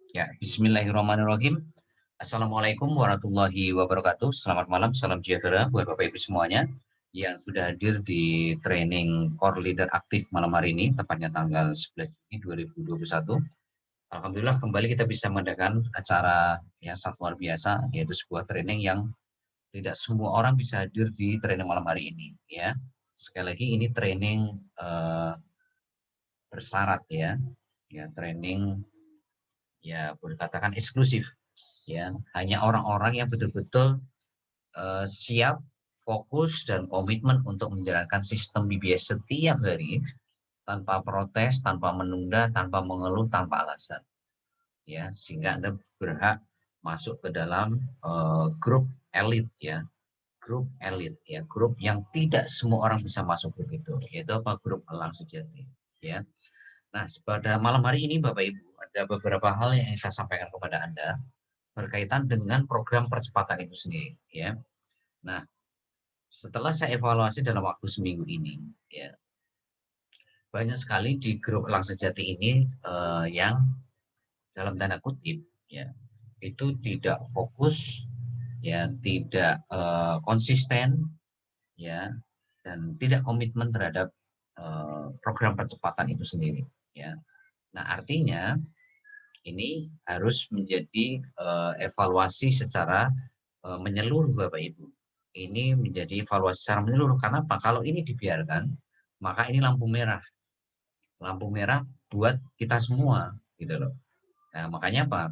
Ya, bismillahirrahmanirrahim. Assalamualaikum warahmatullahi wabarakatuh. Selamat malam, salam sejahtera buat Bapak Ibu semuanya yang sudah hadir di training Core Leader Aktif malam hari ini, tepatnya tanggal 11 Juni 2021. Alhamdulillah kembali kita bisa mengadakan acara yang sangat luar biasa, yaitu sebuah training yang tidak semua orang bisa hadir di training malam hari ini. Ya, sekali lagi ini training bersyarat ya training ya boleh katakan eksklusif ya, hanya orang-orang yang betul-betul siap, fokus dan komitmen untuk menjalankan sistem BBS setiap hari tanpa protes, tanpa menunda, tanpa mengeluh, tanpa alasan ya, sehingga Anda berhak masuk ke dalam grup elit ya, grup yang tidak semua orang bisa masuk grup itu, yaitu apa? Grup Elang Sejati ya. Nah, pada malam hari ini Bapak Ibu ada beberapa hal yang saya sampaikan kepada Anda berkaitan dengan program percepatan itu sendiri ya. Nah, setelah saya evaluasi dalam waktu seminggu ini ya, banyak sekali di grup Elang Sejati ini yang dalam tanda kutip ya itu tidak fokus ya, tidak konsisten ya, dan tidak komitmen terhadap program percepatan itu sendiri ya. Nah, artinya ini harus menjadi evaluasi secara menyeluruh Bapak Ibu. Ini menjadi evaluasi secara menyeluruh. Karena apa? Kalau ini dibiarkan, maka ini lampu merah. Lampu merah buat kita semua gitu loh. Nah, makanya apa?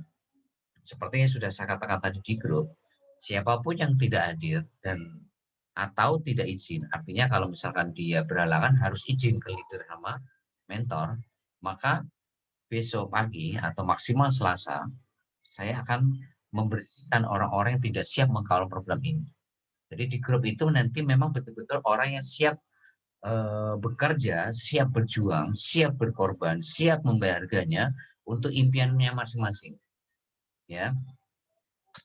Seperti yang sudah saya katakan tadi di grup, siapapun yang tidak hadir dan atau tidak izin, artinya kalau misalkan dia berhalangan harus izin ke leader sama mentor, maka besok pagi atau maksimal Selasa saya akan membersihkan orang-orang yang tidak siap mengkawal program ini. Jadi di grup itu nanti memang betul-betul orang yang siap bekerja, siap berjuang, siap berkorban, siap membayar harganya untuk impiannya masing-masing. Ya,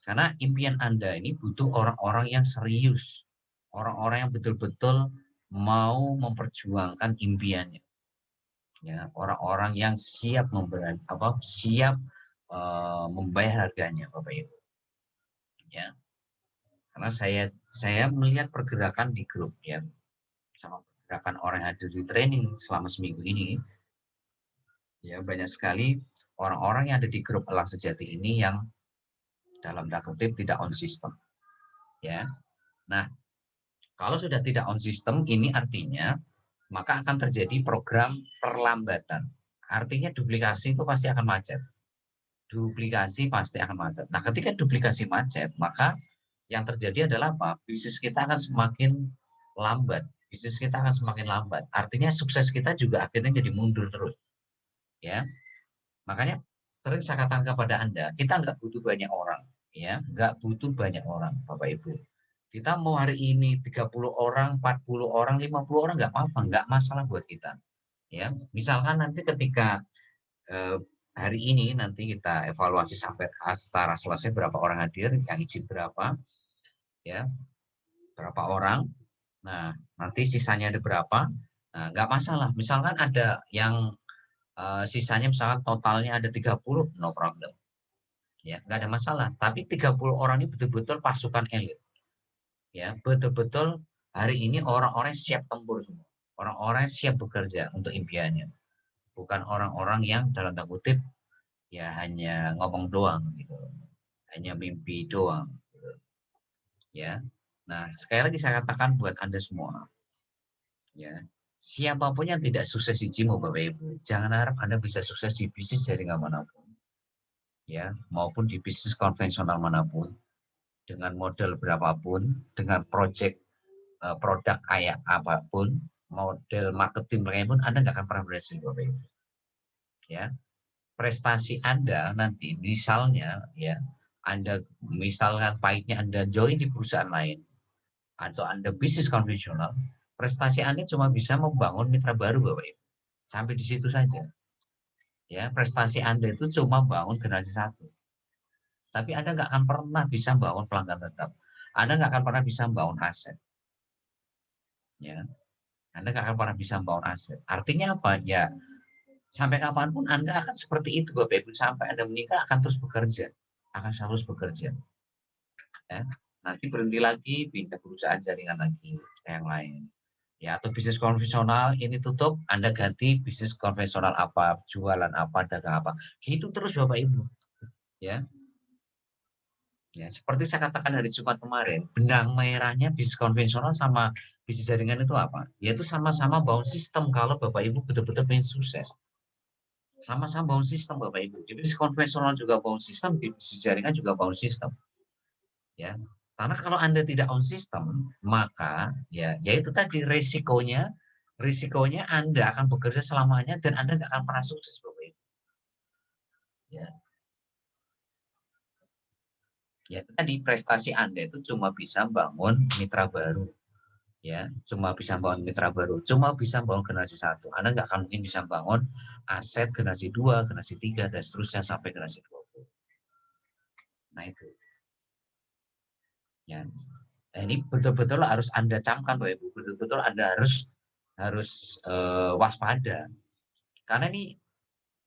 karena impian Anda ini butuh orang-orang yang serius, orang-orang yang betul-betul mau memperjuangkan impiannya. Ya, orang-orang yang siap siap membayar harganya, Bapak Ibu. Ya, karena saya melihat pergerakan di grup ya, sama pergerakan orang yang hadir di training selama seminggu ini ya, banyak sekali orang-orang yang ada di grup Elang Sejati ini yang dalam tanda kutip tidak on system ya. Nah, kalau sudah tidak on system ini artinya maka akan terjadi program perlambatan, artinya duplikasi itu pasti akan macet, nah ketika duplikasi macet maka yang terjadi adalah apa? Bisnis kita akan semakin lambat. Bisnis kita akan semakin lambat. Artinya sukses kita juga akhirnya jadi mundur terus. Ya, makanya sering saya katakan kepada Anda, kita nggak butuh banyak orang. Ya, nggak butuh banyak orang, Bapak Ibu. Kita mau hari ini 30 orang, 40 orang, 50 orang nggak apa-apa, nggak masalah buat kita. Ya, misalkan nanti ketika eh, hari ini nanti kita evaluasi sampai secara selesai berapa orang hadir, yang izin berapa, ya, berapa orang. Nah, nanti sisanya ada berapa? Nah, nggak masalah. Misalkan ada yang sisanya misalkan totalnya ada 30, no problem. Ya, nggak ada masalah. Tapi 30 orang ini betul-betul pasukan elit. Ya, betul-betul hari ini orang-orang siap tempur semua. Orang-orang siap bekerja untuk impiannya. Bukan orang-orang yang dalam tanda kutip ya hanya ngomong doang gitu. Hanya mimpi doang gitu. Ya. Nah, sekali lagi saya katakan buat Anda semua, ya, siapapun yang tidak sukses di Cimo Bapak Ibu, jangan harap Anda bisa sukses di bisnis jaringan manapun, ya, maupun di bisnis konvensional manapun, dengan model berapapun, dengan produk kayak apapun, model marketing pun Anda nggak akan pernah berhasil Bapak Ibu. Ya, prestasi Anda nanti misalnya ya, Anda misalkan pahitnya Anda join di perusahaan lain atau Anda bisnis konvensional, prestasi Anda cuma bisa membangun mitra baru Bapak Ibu. Sampai di situ saja. Ya, prestasi Anda itu cuma bangun generasi satu. Tapi Anda nggak akan pernah bisa bangun pelanggan tetap. Anda nggak akan pernah bisa bangun aset. Ya, Anda nggak akan pernah bisa bangun aset. Artinya apa? Ya, Sampai kapanpun Anda akan seperti itu, Bapak Ibu. Sampai Anda meninggal akan terus bekerja. Akan terus bekerja. Ya. Nanti berhenti lagi, pindah perusahaan jaringan lagi, yang lain. Ya, atau bisnis konvensional ini tutup, Anda ganti bisnis konvensional apa, jualan apa, dagang apa. Gitu terus Bapak Ibu. Ya. Ya, seperti saya katakan hari Jumat kemarin, benang merahnya bisnis konvensional sama bisnis jaringan itu apa? Yaitu sama-sama bangun sistem kalau Bapak Ibu betul-betul ingin sukses. Sama-sama bangun sistem Bapak Ibu. Di bisnis konvensional juga bangun sistem, di bisnis jaringan juga bangun sistem. Ya. Karena kalau Anda tidak on sistem, maka ya yaitu tadi risikonya Anda akan bekerja selamanya dan Anda nggak akan pernah sukses Bapak Ibu. Ya. Ya tadi prestasi Anda itu cuma bisa bangun mitra baru. Ya, cuma bisa bangun mitra baru, cuma bisa bangun generasi 1. Anda nggak akan mungkin bisa bangun aset generasi 2, generasi 3, dan seterusnya sampai generasi 20. Nah itu. Ya. Nah, ini betul-betul harus Anda camkan, Bapak Ibu. Betul-betul Anda harus waspada. Karena ini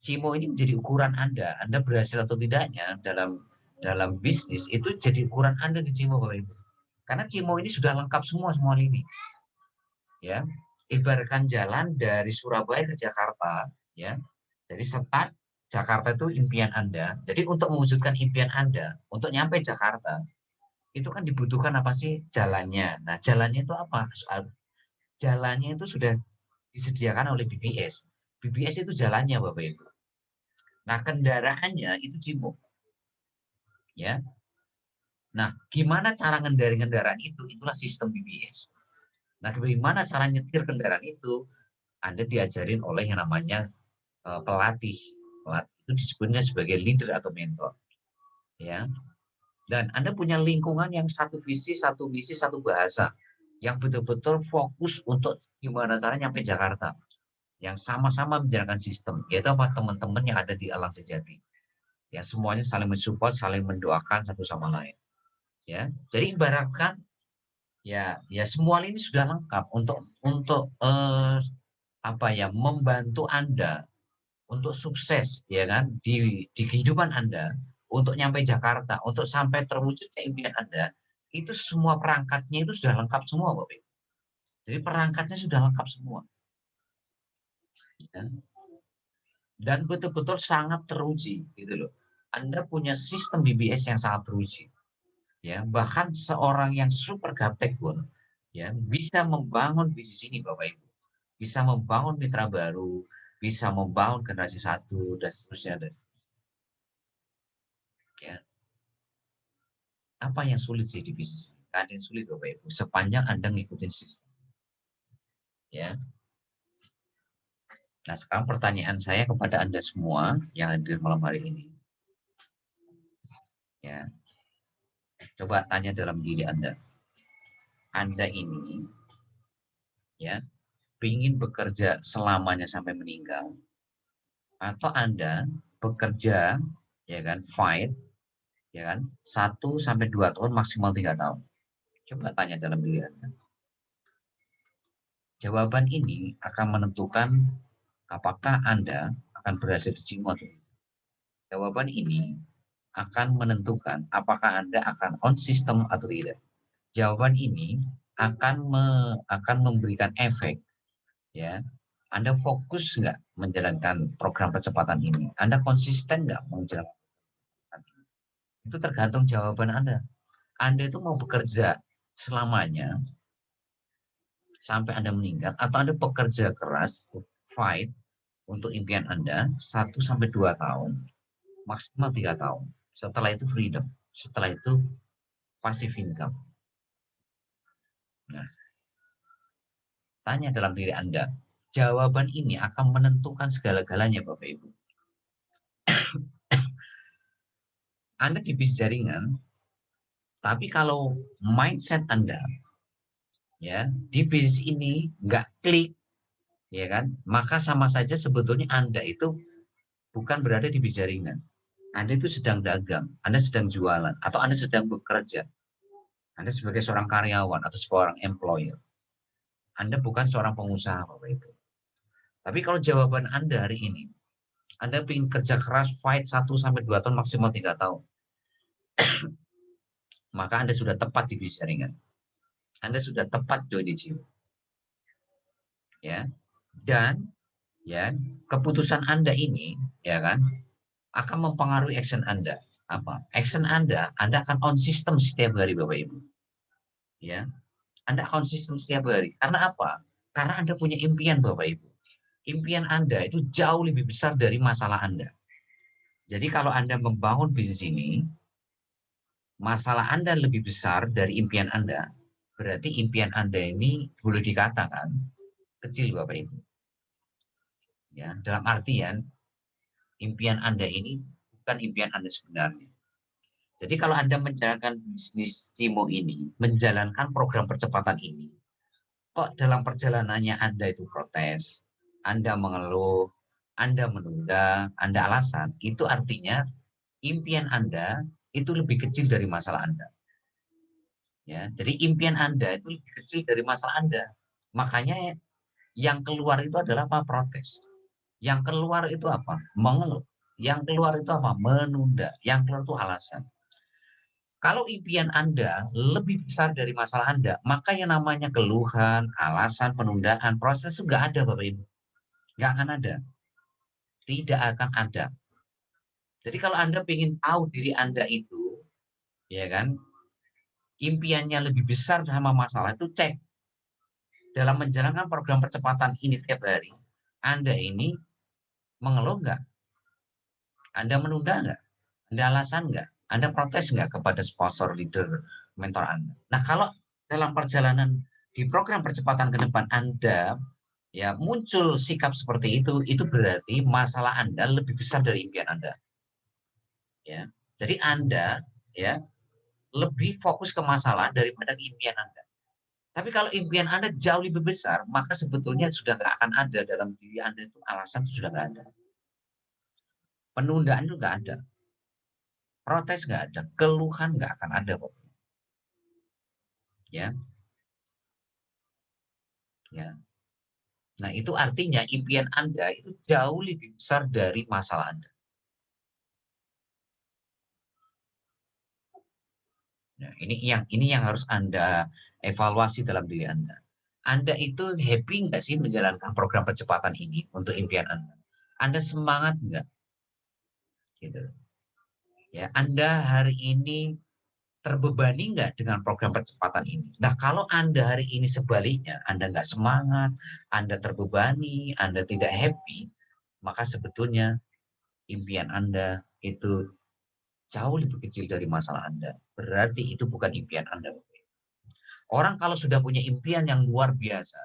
CIMO ini menjadi ukuran Anda. Anda berhasil atau tidaknya dalam bisnis itu jadi ukuran Anda di CIMO, Bapak Ibu. Karena CIMO ini sudah lengkap semua lini. Ya, ibaratkan jalan dari Surabaya ke Jakarta, ya. Jadi start Jakarta itu impian Anda. Jadi untuk mewujudkan impian Anda, untuk nyampe Jakarta, itu kan dibutuhkan apa sih? Jalannya. Nah, jalannya itu apa? Jalannya itu sudah disediakan oleh BBS. BBS itu jalannya, Bapak Ibu. Nah, kendaraannya itu CIMO. Ya. Nah, gimana cara ngendari kendaraan itu? Itulah sistem BBS. Nah, bagaimana cara nyetir kendaraan itu? Anda diajarin oleh yang namanya pelatih. Pelatih itu disebutnya sebagai leader atau mentor. Ya. Dan Anda punya lingkungan yang satu visi, satu misi, satu bahasa. Yang betul-betul fokus untuk gimana caranya nyampe Jakarta. Yang sama-sama menjalankan sistem. Yaitu apa? Teman-teman yang ada di Alang Sejati. Ya, semuanya saling mensupport, saling mendoakan satu sama lain. Ya. Jadi ibaratkan ya semua ini sudah lengkap untuk apa ya membantu Anda untuk sukses ya kan di kehidupan Anda, untuk nyampe Jakarta, untuk sampai terwujudnya impian Anda, itu semua perangkatnya itu sudah lengkap semua, Bapak Ibu. Jadi perangkatnya sudah lengkap semua. Ya. Dan betul-betul sangat teruji gitu loh. Anda punya sistem BBS yang sangat teruji. Ya, bahkan seorang yang super gaptek pun ya bisa membangun bisnis ini Bapak Ibu. Bisa membangun mitra baru, bisa membangun generasi 1 dan seterusnya dan ya. Apa yang sulit sih di bisnis? Nggak ada yang sulit Bapak Ibu, sepanjang Anda ngikutin sistem. Ya. Nah, sekarang pertanyaan saya kepada Anda semua yang hadir malam hari ini. Ya. Coba tanya dalam diri Anda. Anda ini ya, ingin bekerja selamanya sampai meninggal atau Anda bekerja ya kan, fight ya kan, 1 sampai 2 tahun maksimal 3 tahun. Coba tanya dalam diri Anda. Jawaban ini akan menentukan apakah Anda akan berhasil di CIMO atau tidak. Jawaban ini akan menentukan apakah Anda akan on system atau tidak. Jawaban ini akan memberikan efek ya. Anda fokus nggak menjalankan program percepatan ini? Anda konsisten nggak menjalankan ini? Itu tergantung jawaban Anda. Anda itu mau bekerja selamanya sampai Anda meninggal atau Anda bekerja keras, fight untuk impian Anda 1 sampai 2 tahun, maksimal 3 tahun. Setelah itu freedom, setelah itu passive income. Nah, tanya dalam diri Anda. Jawaban ini akan menentukan segala-galanya, Bapak Ibu. Anda di bisnis jaringan, tapi kalau mindset Anda ya di bisnis ini nggak klik, ya kan, maka sama saja sebetulnya Anda itu bukan berada di bisnis jaringan. Anda itu sedang dagang, Anda sedang jualan, atau Anda sedang bekerja. Anda sebagai seorang karyawan atau seorang employer. Anda bukan seorang pengusaha, Bapak Ibu. Tapi kalau jawaban Anda hari ini, Anda ingin kerja keras, fight 1-2 tahun, maksimal 3 tahun. Maka Anda sudah tepat di bisnis jaringan. Anda sudah tepat join di jiwa. Ya. Dan ya, keputusan Anda ini ya kan akan mempengaruhi action Anda. Apa? Action Anda akan on system setiap hari Bapak Ibu. Ya. Anda akan sistem setiap hari. Karena apa? Karena Anda punya impian Bapak Ibu. Impian Anda itu jauh lebih besar dari masalah Anda. Jadi kalau Anda membangun bisnis ini, masalah Anda lebih besar dari impian Anda, berarti impian Anda ini boleh dikatakan kecil Bapak Ibu. Ya, dalam artian impian Anda ini bukan impian Anda sebenarnya. Jadi kalau Anda menjalankan bisnis Cimo ini, menjalankan program percepatan ini, kok dalam perjalanannya Anda itu protes, Anda mengeluh, Anda menunda, Anda alasan, itu artinya impian Anda itu lebih kecil dari masalah Anda. Ya, jadi impian Anda itu lebih kecil dari masalah Anda. Makanya yang keluar itu adalah apa? Protes. Yang keluar itu apa? Mengeluh. Yang keluar itu apa? Menunda. Yang keluar itu alasan. Kalau impian Anda lebih besar dari masalah Anda, maka yang namanya keluhan, alasan, penundaan, proses itu nggak ada, Bapak Ibu. Nggak akan ada. Tidak akan ada. Jadi kalau Anda ingin tahu diri Anda itu, ya kan, impiannya lebih besar sama masalah itu cek. Dalam menjalankan program percepatan ini tiap hari, Anda ini mengeluh nggak? Anda menunda nggak? Anda alasan nggak? Anda protes nggak kepada sponsor, leader, mentor Anda? Nah, kalau dalam perjalanan di program percepatan ke depan Anda ya muncul sikap seperti itu berarti masalah Anda lebih besar dari impian Anda. Ya. Jadi Anda ya lebih fokus ke masalah daripada ke impian Anda. Tapi kalau impian Anda jauh lebih besar, maka sebetulnya sudah nggak akan ada dalam diri Anda itu alasan itu sudah nggak ada. Penundaan itu nggak ada. Protes nggak ada, keluhan nggak akan ada, Pak. Ya, ya. Nah, itu artinya impian Anda itu jauh lebih besar dari masalah Anda. Nah, ini yang harus Anda evaluasi dalam diri Anda. Anda itu happy nggak sih menjalankan program percepatan ini untuk impian Anda? Anda semangat nggak? Gitu. Ya, Anda hari ini terbebani nggak dengan program percepatan ini? Nah, kalau Anda hari ini sebaliknya, Anda nggak semangat, Anda terbebani, Anda tidak happy, maka sebetulnya impian Anda itu jauh lebih kecil dari masalah Anda. Berarti itu bukan impian Anda. Orang kalau sudah punya impian yang luar biasa,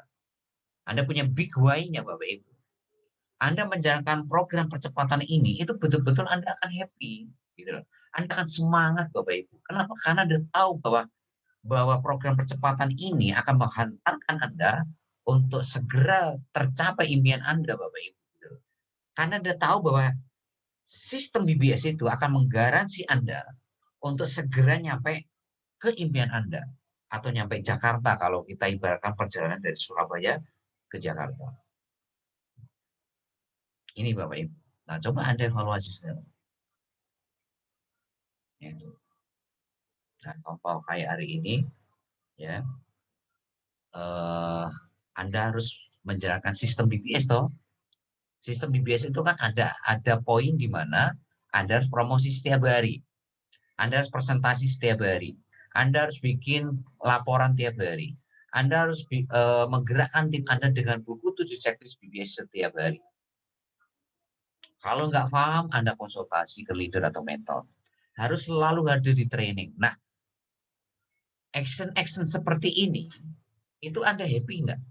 Anda punya big why-nya Bapak Ibu. Anda menjalankan program percepatan ini, itu betul-betul Anda akan happy. Gitu loh. Anda akan semangat Bapak Ibu. Kenapa? Karena Anda tahu bahwa program percepatan ini akan menghantarkan Anda untuk segera tercapai impian Anda Bapak Ibu. Gitu. Karena Anda tahu bahwa sistem BBS itu akan menggaransi Anda untuk segera nyampe ke impian Anda atau nyampe Jakarta kalau kita ibaratkan perjalanan dari Surabaya ke Jakarta. Ini Bapak Ibu. Nah, coba Anda evaluasi sekarang. Itu. Nah, contoh kayak hari ini, ya, Anda harus menjalankan sistem BBS toh. Sistem BBS itu kan ada poin di mana Anda harus promosi setiap hari. Anda harus presentasi setiap hari. Anda harus bikin laporan tiap hari. Anda harus menggerakkan tim Anda dengan buku 7 checklist BBS setiap hari. Kalau nggak paham, Anda konsultasi ke leader atau mentor. Harus selalu hadir di training. Nah, action-action seperti ini, itu Anda happy nggak?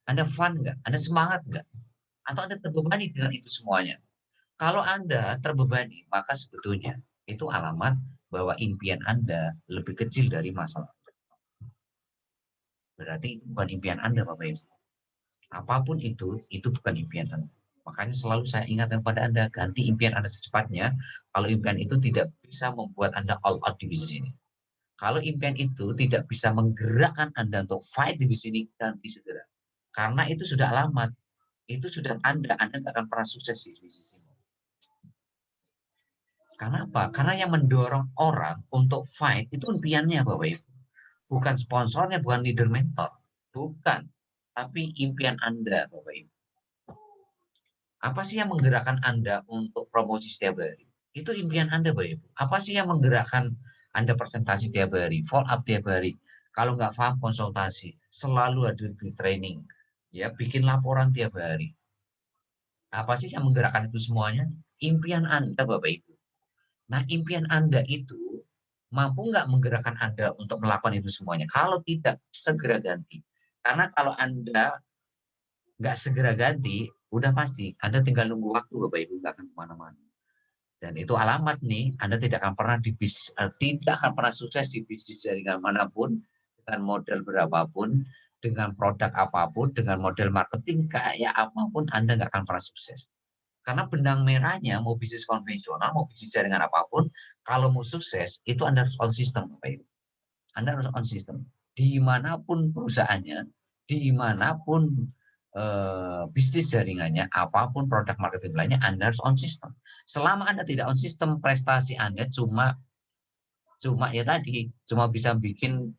Anda fun nggak? Anda semangat nggak? Atau Anda terbebani dengan itu semuanya? Kalau Anda terbebani, maka sebetulnya itu alamat bahwa impian Anda lebih kecil dari masalah. Berarti bukan impian Anda, Bapak Ibu. Apapun itu bukan impian Anda. Makanya selalu saya ingatkan pada Anda, ganti impian Anda secepatnya. Kalau impian itu tidak bisa membuat Anda all out di bisnis ini. Kalau impian itu tidak bisa menggerakkan Anda untuk fight di bisnis ini, ganti segera. Karena itu sudah alamat, itu sudah tanda Anda nggak akan pernah sukses di bisnis ini. Karena apa? Karena yang mendorong orang untuk fight itu impiannya, Bapak Ibu. Bukan sponsornya, bukan leader mentor. Bukan. Tapi impian Anda, Bapak Ibu. Apa sih yang menggerakkan Anda untuk promosi setiap hari? Itu impian Anda, Bapak Ibu. Apa sih yang menggerakkan Anda presentasi tiap hari, follow up tiap hari? Kalau nggak paham konsultasi, selalu ada di training. Ya, bikin laporan tiap hari. Apa sih yang menggerakkan itu semuanya? Impian Anda, Bapak Ibu. Nah, impian Anda itu mampu nggak menggerakkan Anda untuk melakukan itu semuanya? Kalau tidak, segera ganti. Karena kalau Anda nggak segera ganti, udah pasti Anda tinggal nunggu waktu, Bapak Ibu, nggak akan kemana-mana. Dan itu alamat nih, Anda tidak akan pernah tidak akan pernah sukses di bisnis jaringan manapun, dengan model berapapun, dengan produk apapun, dengan model marketing kayak apapun, Anda nggak akan pernah sukses. Karena benang merahnya mau bisnis konvensional, mau bisnis jaringan apapun, kalau mau sukses itu Anda harus on system, Bapak Ibu. Anda harus on system. Dimanapun perusahaannya, dimanapun bisnis jaringannya, apapun produk marketing lainnya, Anda harus on system. Selama Anda tidak on system, prestasi Anda cuma ya tadi, cuma bisa bikin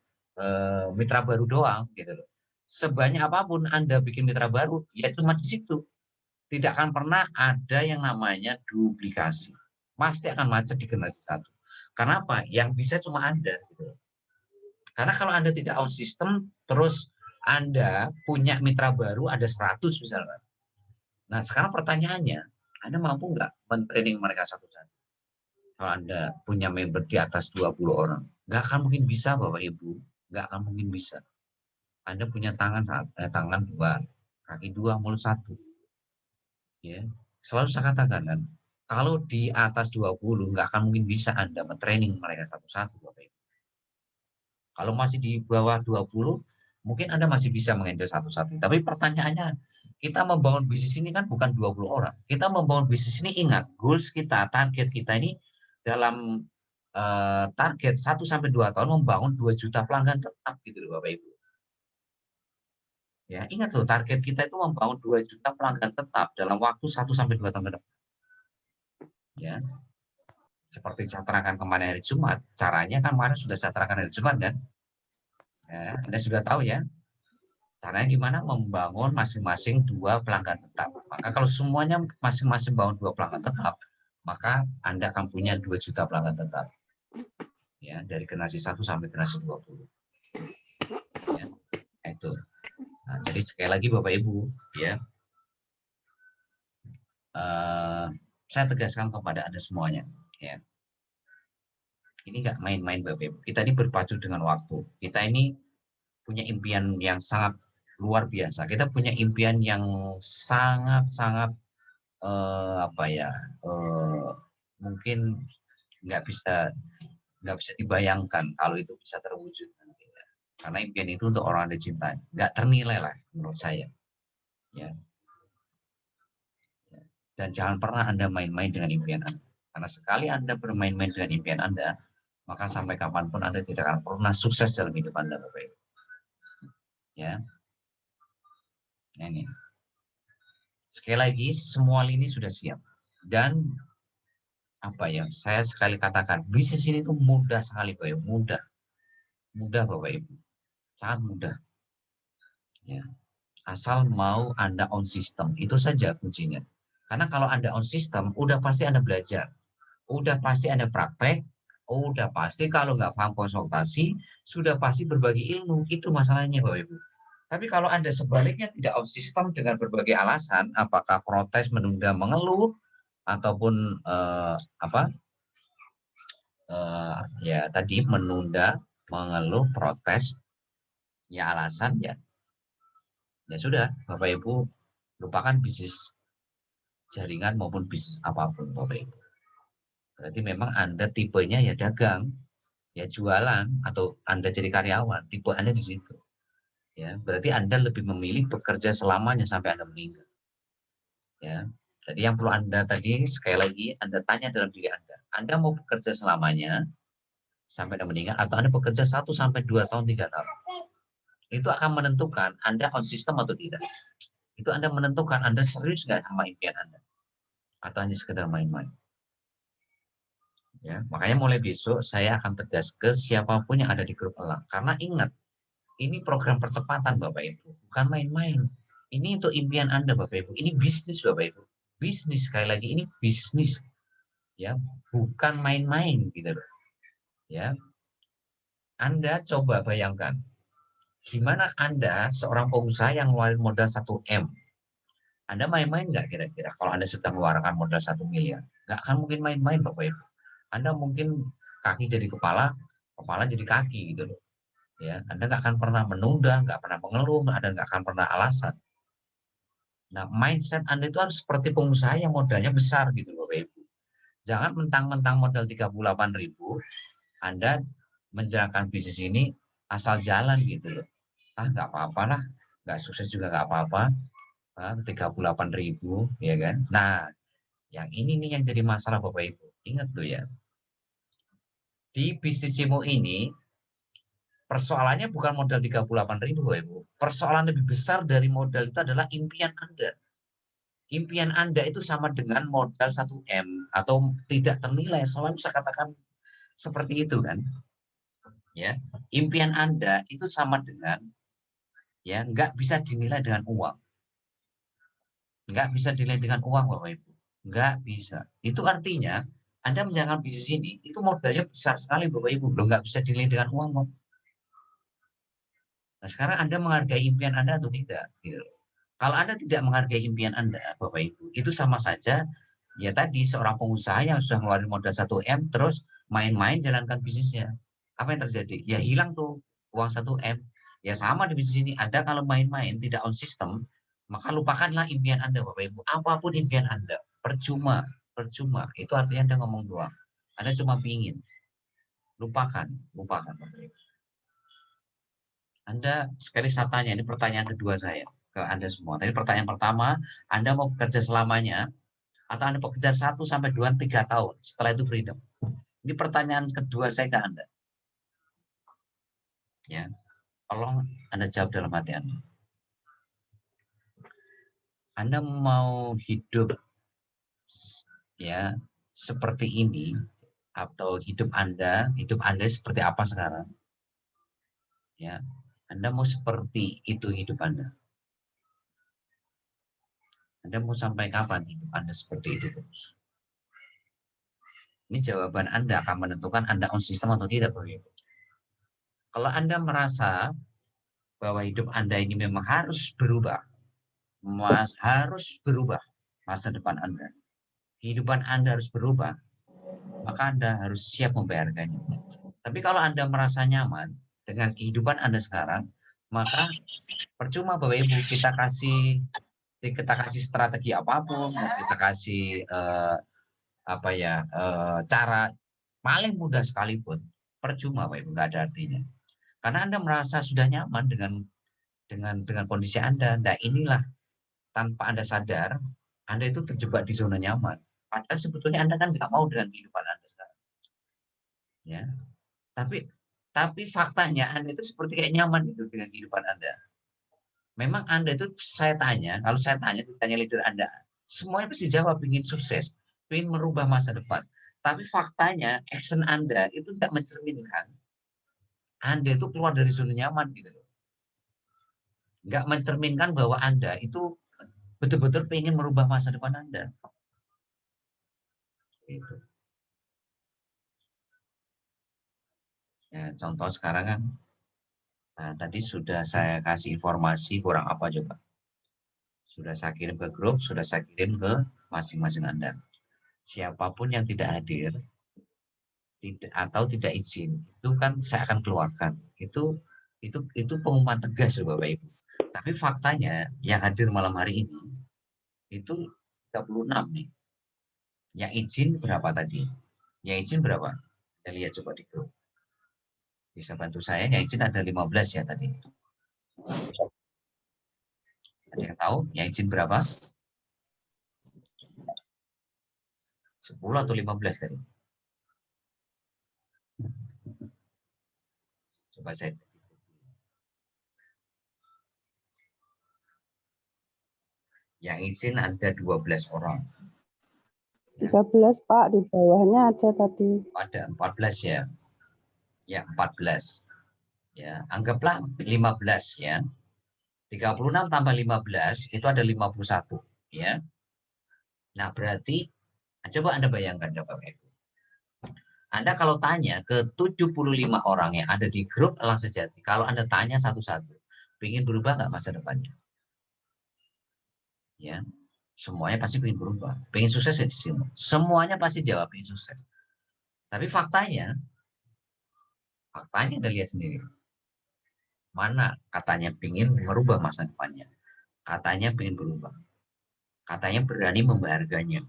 mitra baru doang gitu loh. Sebanyak apapun Anda bikin mitra baru, ya cuma di situ. Tidak akan pernah ada yang namanya duplikasi. Pasti akan macet di generasi satu. Karena apa? Yang bisa cuma Anda. Gitu. Karena kalau Anda tidak on system, terus Anda punya mitra baru ada 100 misalnya. Nah, sekarang pertanyaannya, Anda mampu nggak men-training mereka satu-satu? Kalau Anda punya member di atas 20 orang, nggak akan mungkin bisa, Bapak Ibu. Nggak akan mungkin bisa. Anda punya tangan dua, kaki dua, mulut satu. Ya, selalu saya katakan kan, kalau di atas 20 nggak akan mungkin bisa Anda men-training mereka satu-satu, Bapak Ibu. Kalau masih di bawah 20, mungkin Anda masih bisa mengendal satu-satu. Tapi pertanyaannya, kita membangun bisnis ini kan bukan 20 orang. Kita membangun bisnis ini, ingat, goals kita, target kita ini dalam target 1-2 tahun membangun 2 juta pelanggan tetap gitu loh, Bapak Ibu. Ya, ingat loh, target kita itu membangun 2 juta pelanggan tetap dalam waktu 1-2 tahun ke depan. Ya, seperti saya terangkan kemarin hari Jumat, caranya kan kemarin sudah saya terangkan hari Jumat kan. Ya, Anda sudah tahu ya, caranya gimana membangun masing-masing 2 pelanggan tetap. Maka kalau semuanya masing-masing bangun 2 pelanggan tetap, maka Anda akan punya 2 juta pelanggan tetap. Ya, dari generasi 1 sampai generasi 20. Ya, itu. Nah, jadi sekali lagi Bapak Ibu, ya, saya tegaskan kepada Anda semuanya, ya. Ini nggak main-main Bapak Ibu. Kita ini berpacu dengan waktu. Kita ini punya impian yang sangat luar biasa. Kita punya impian yang sangat-sangat apa ya? Mungkin nggak bisa dibayangkan kalau itu bisa terwujud nanti. Karena impian itu untuk orang yang dicintai, nggak ternilai lah menurut saya. Ya. Dan jangan pernah Anda main-main dengan impian Anda. Karena sekali Anda bermain-main dengan impian Anda, maka sampai kapanpun Anda tidak akan pernah sukses dalam hidup Anda, Bapak Ibu. Ya, nah, ini. Sekali lagi, semua lini sudah siap. Dan apa ya, saya sekali katakan, bisnis ini tuh mudah sekali, Bapak Ibu. Mudah. Mudah, Bapak Ibu. Sangat mudah. Ya. Asal mau Anda on system, itu saja kuncinya. Karena kalau Anda on system, udah pasti Anda belajar. Udah pasti Anda praktek, udah pasti kalau nggak paham konsultasi, sudah pasti berbagi ilmu. Itu masalahnya, Bapak Ibu. Tapi kalau Anda sebaliknya tidak on system dengan berbagai alasan, apakah protes, menunda, mengeluh, ataupun apa ya tadi menunda, mengeluh, protes, ya alasan ya, ya sudah, Bapak Ibu lupakan bisnis jaringan maupun bisnis apapun, Bapak Ibu. Berarti memang Anda tipenya ya dagang, ya jualan, atau Anda jadi karyawan, tipe Anda di situ. Ya, berarti Anda lebih memilih bekerja selamanya sampai Anda meninggal. Ya, jadi yang perlu Anda tadi sekali lagi Anda tanya dalam diri Anda mau bekerja selamanya sampai Anda meninggal atau Anda bekerja 1-2 tahun, 3 tahun. Itu akan menentukan Anda on system atau tidak. Itu Anda menentukan Anda serius nggak sama impian Anda atau hanya sekedar main-main. Ya, makanya mulai besok saya akan tegas ke siapapun yang ada di grup elang. Karena ingat, ini program percepatan Bapak Ibu, bukan main-main. Ini untuk impian Anda Bapak Ibu. Ini bisnis Bapak Ibu. Bisnis sekali lagi ini bisnis, ya, bukan main-main gitu loh. Ya, Anda coba bayangkan, gimana Anda seorang pengusaha yang ngeluarin modal 1 M. Anda main-main nggak kira-kira kalau Anda sudah mengeluarkan modal 1 miliar? Nggak akan mungkin main-main Bapak Ibu. Anda mungkin kaki jadi kepala, kepala jadi kaki gitu loh. Ya, Anda nggak akan pernah menunda, nggak pernah mengeluh, Anda nggak akan pernah alasan. Nah, mindset Anda itu harus seperti pengusaha yang modalnya besar gitu loh, Bapak Ibu. Jangan mentang-mentang modal 38.000, Anda menjalankan bisnis ini asal jalan gitu loh. Ah, nggak apa-apa lah, nggak sukses juga nggak apa-apa. 38.000, ya kan? Nah, yang ini nih yang jadi masalah Bapak Ibu. Ingat tuh ya, di bisnis Cimo ini persoalannya bukan modal 38.000, Bapak Ibu. Persoalan lebih besar dari modal itu adalah impian Anda. Impian Anda itu sama dengan modal 1 M atau tidak ternilai. Selalu saya katakan seperti itu kan. Ya, impian Anda itu sama dengan, ya, nggak bisa dinilai dengan uang. Nggak bisa dinilai dengan uang, Bapak Ibu. Nggak bisa. Itu artinya Anda menjalankan bisnis ini, itu modalnya besar sekali, Bapak Ibu. Belum nggak bisa dinilai dengan uang, Bapak. Nah, sekarang Anda menghargai impian Anda atau tidak? Gitu. Kalau Anda tidak menghargai impian Anda, Bapak Ibu, itu sama saja ya tadi seorang pengusaha yang sudah ngeluarin modal 1 M terus main-main jalankan bisnisnya. Apa yang terjadi? Ya hilang tuh uang 1 M. Ya sama di bisnis ini. Anda kalau main-main tidak on system, maka lupakanlah impian Anda, Bapak Ibu. Apapun impian Anda, percuma, percuma. Itu artinya Anda ngomong doang. Anda cuma pingin. Lupakan, lupakan, Bapak Ibu. Anda sekali saya tanya, ini pertanyaan kedua saya ke Anda semua. Tadi pertanyaan pertama, Anda mau bekerja selamanya atau Anda bekerja 1 sampai 2 3 tahun, setelah itu freedom. Ini pertanyaan kedua saya ke Anda. Ya, tolong Anda jawab dalam hati Anda. Anda mau hidup ya seperti ini atau hidup Anda seperti apa sekarang? Ya, Anda mau seperti itu hidup Anda. Anda mau sampai kapan hidup Anda seperti itu terus? Ini jawaban Anda akan menentukan Anda on system atau tidak, Bro. Kalau Anda merasa bahwa hidup Anda ini memang harus berubah, harus berubah masa depan Anda, kehidupan Anda harus berubah, maka Anda harus siap membayarkannya. Tapi kalau Anda merasa nyaman dengan kehidupan Anda sekarang, maka percuma Bapak Ibu kita kasih strategi apapun, kita kasih apa ya cara paling mudah sekalipun, percuma Bapak Ibu, nggak ada artinya. Karena Anda merasa sudah nyaman dengan kondisi Anda. Nah, inilah tanpa Anda sadar, Anda itu terjebak di zona nyaman. Padahal sebetulnya Anda kan nggak mau dengan kehidupan Anda sekarang. Ya, tapi tapi faktanya Anda itu seperti kayak nyaman itu dengan kehidupan Anda. Memang Anda itu kalau saya tanya leader Anda, semuanya pasti jawab ingin sukses, ingin merubah masa depan. Tapi faktanya action Anda itu tidak mencerminkan Anda itu keluar dari zona nyaman gitu loh. Nggak mencerminkan bahwa Anda itu betul-betul ingin merubah masa depan Anda. Gitu. Ya, contoh sekarang kan, nah, tadi sudah saya kasih informasi kurang apa coba. Sudah saya kirim ke grup, sudah saya kirim ke masing-masing Anda. Siapapun yang tidak hadir atau tidak izin, itu kan saya akan keluarkan. Itu pengumuman tegas loh Bapak Ibu. Tapi faktanya yang hadir malam hari ini itu 36 nih. Yang izin berapa tadi? Yang izin berapa? Kita lihat coba di grup. Bisa bantu saya, yang izin ada 15 ya tadi. Ada yang tahu yang izin berapa? 10 atau 15 tadi? Coba saya. Yang izin ada 12 orang. 13 Pak, di bawahnya ada tadi. Ada 14 ya. Ya, 14. Ya, anggaplah 15 ya. 36 tambah 15 itu ada 51 ya. Nah, berarti coba Anda bayangkan coba Ibu. Anda kalau tanya ke 75 orang yang ada di grup Elang Sejati, kalau Anda tanya satu-satu, ingin berubah nggak masa depannya? Ya, semuanya pasti ingin berubah. Pengen sukses ya di sini. Semuanya pasti jawab ingin sukses. Tapi faktanya Anda lihat sendiri. Mana katanya ingin merubah masa depannya? Katanya ingin berubah. Katanya berani membaharganya.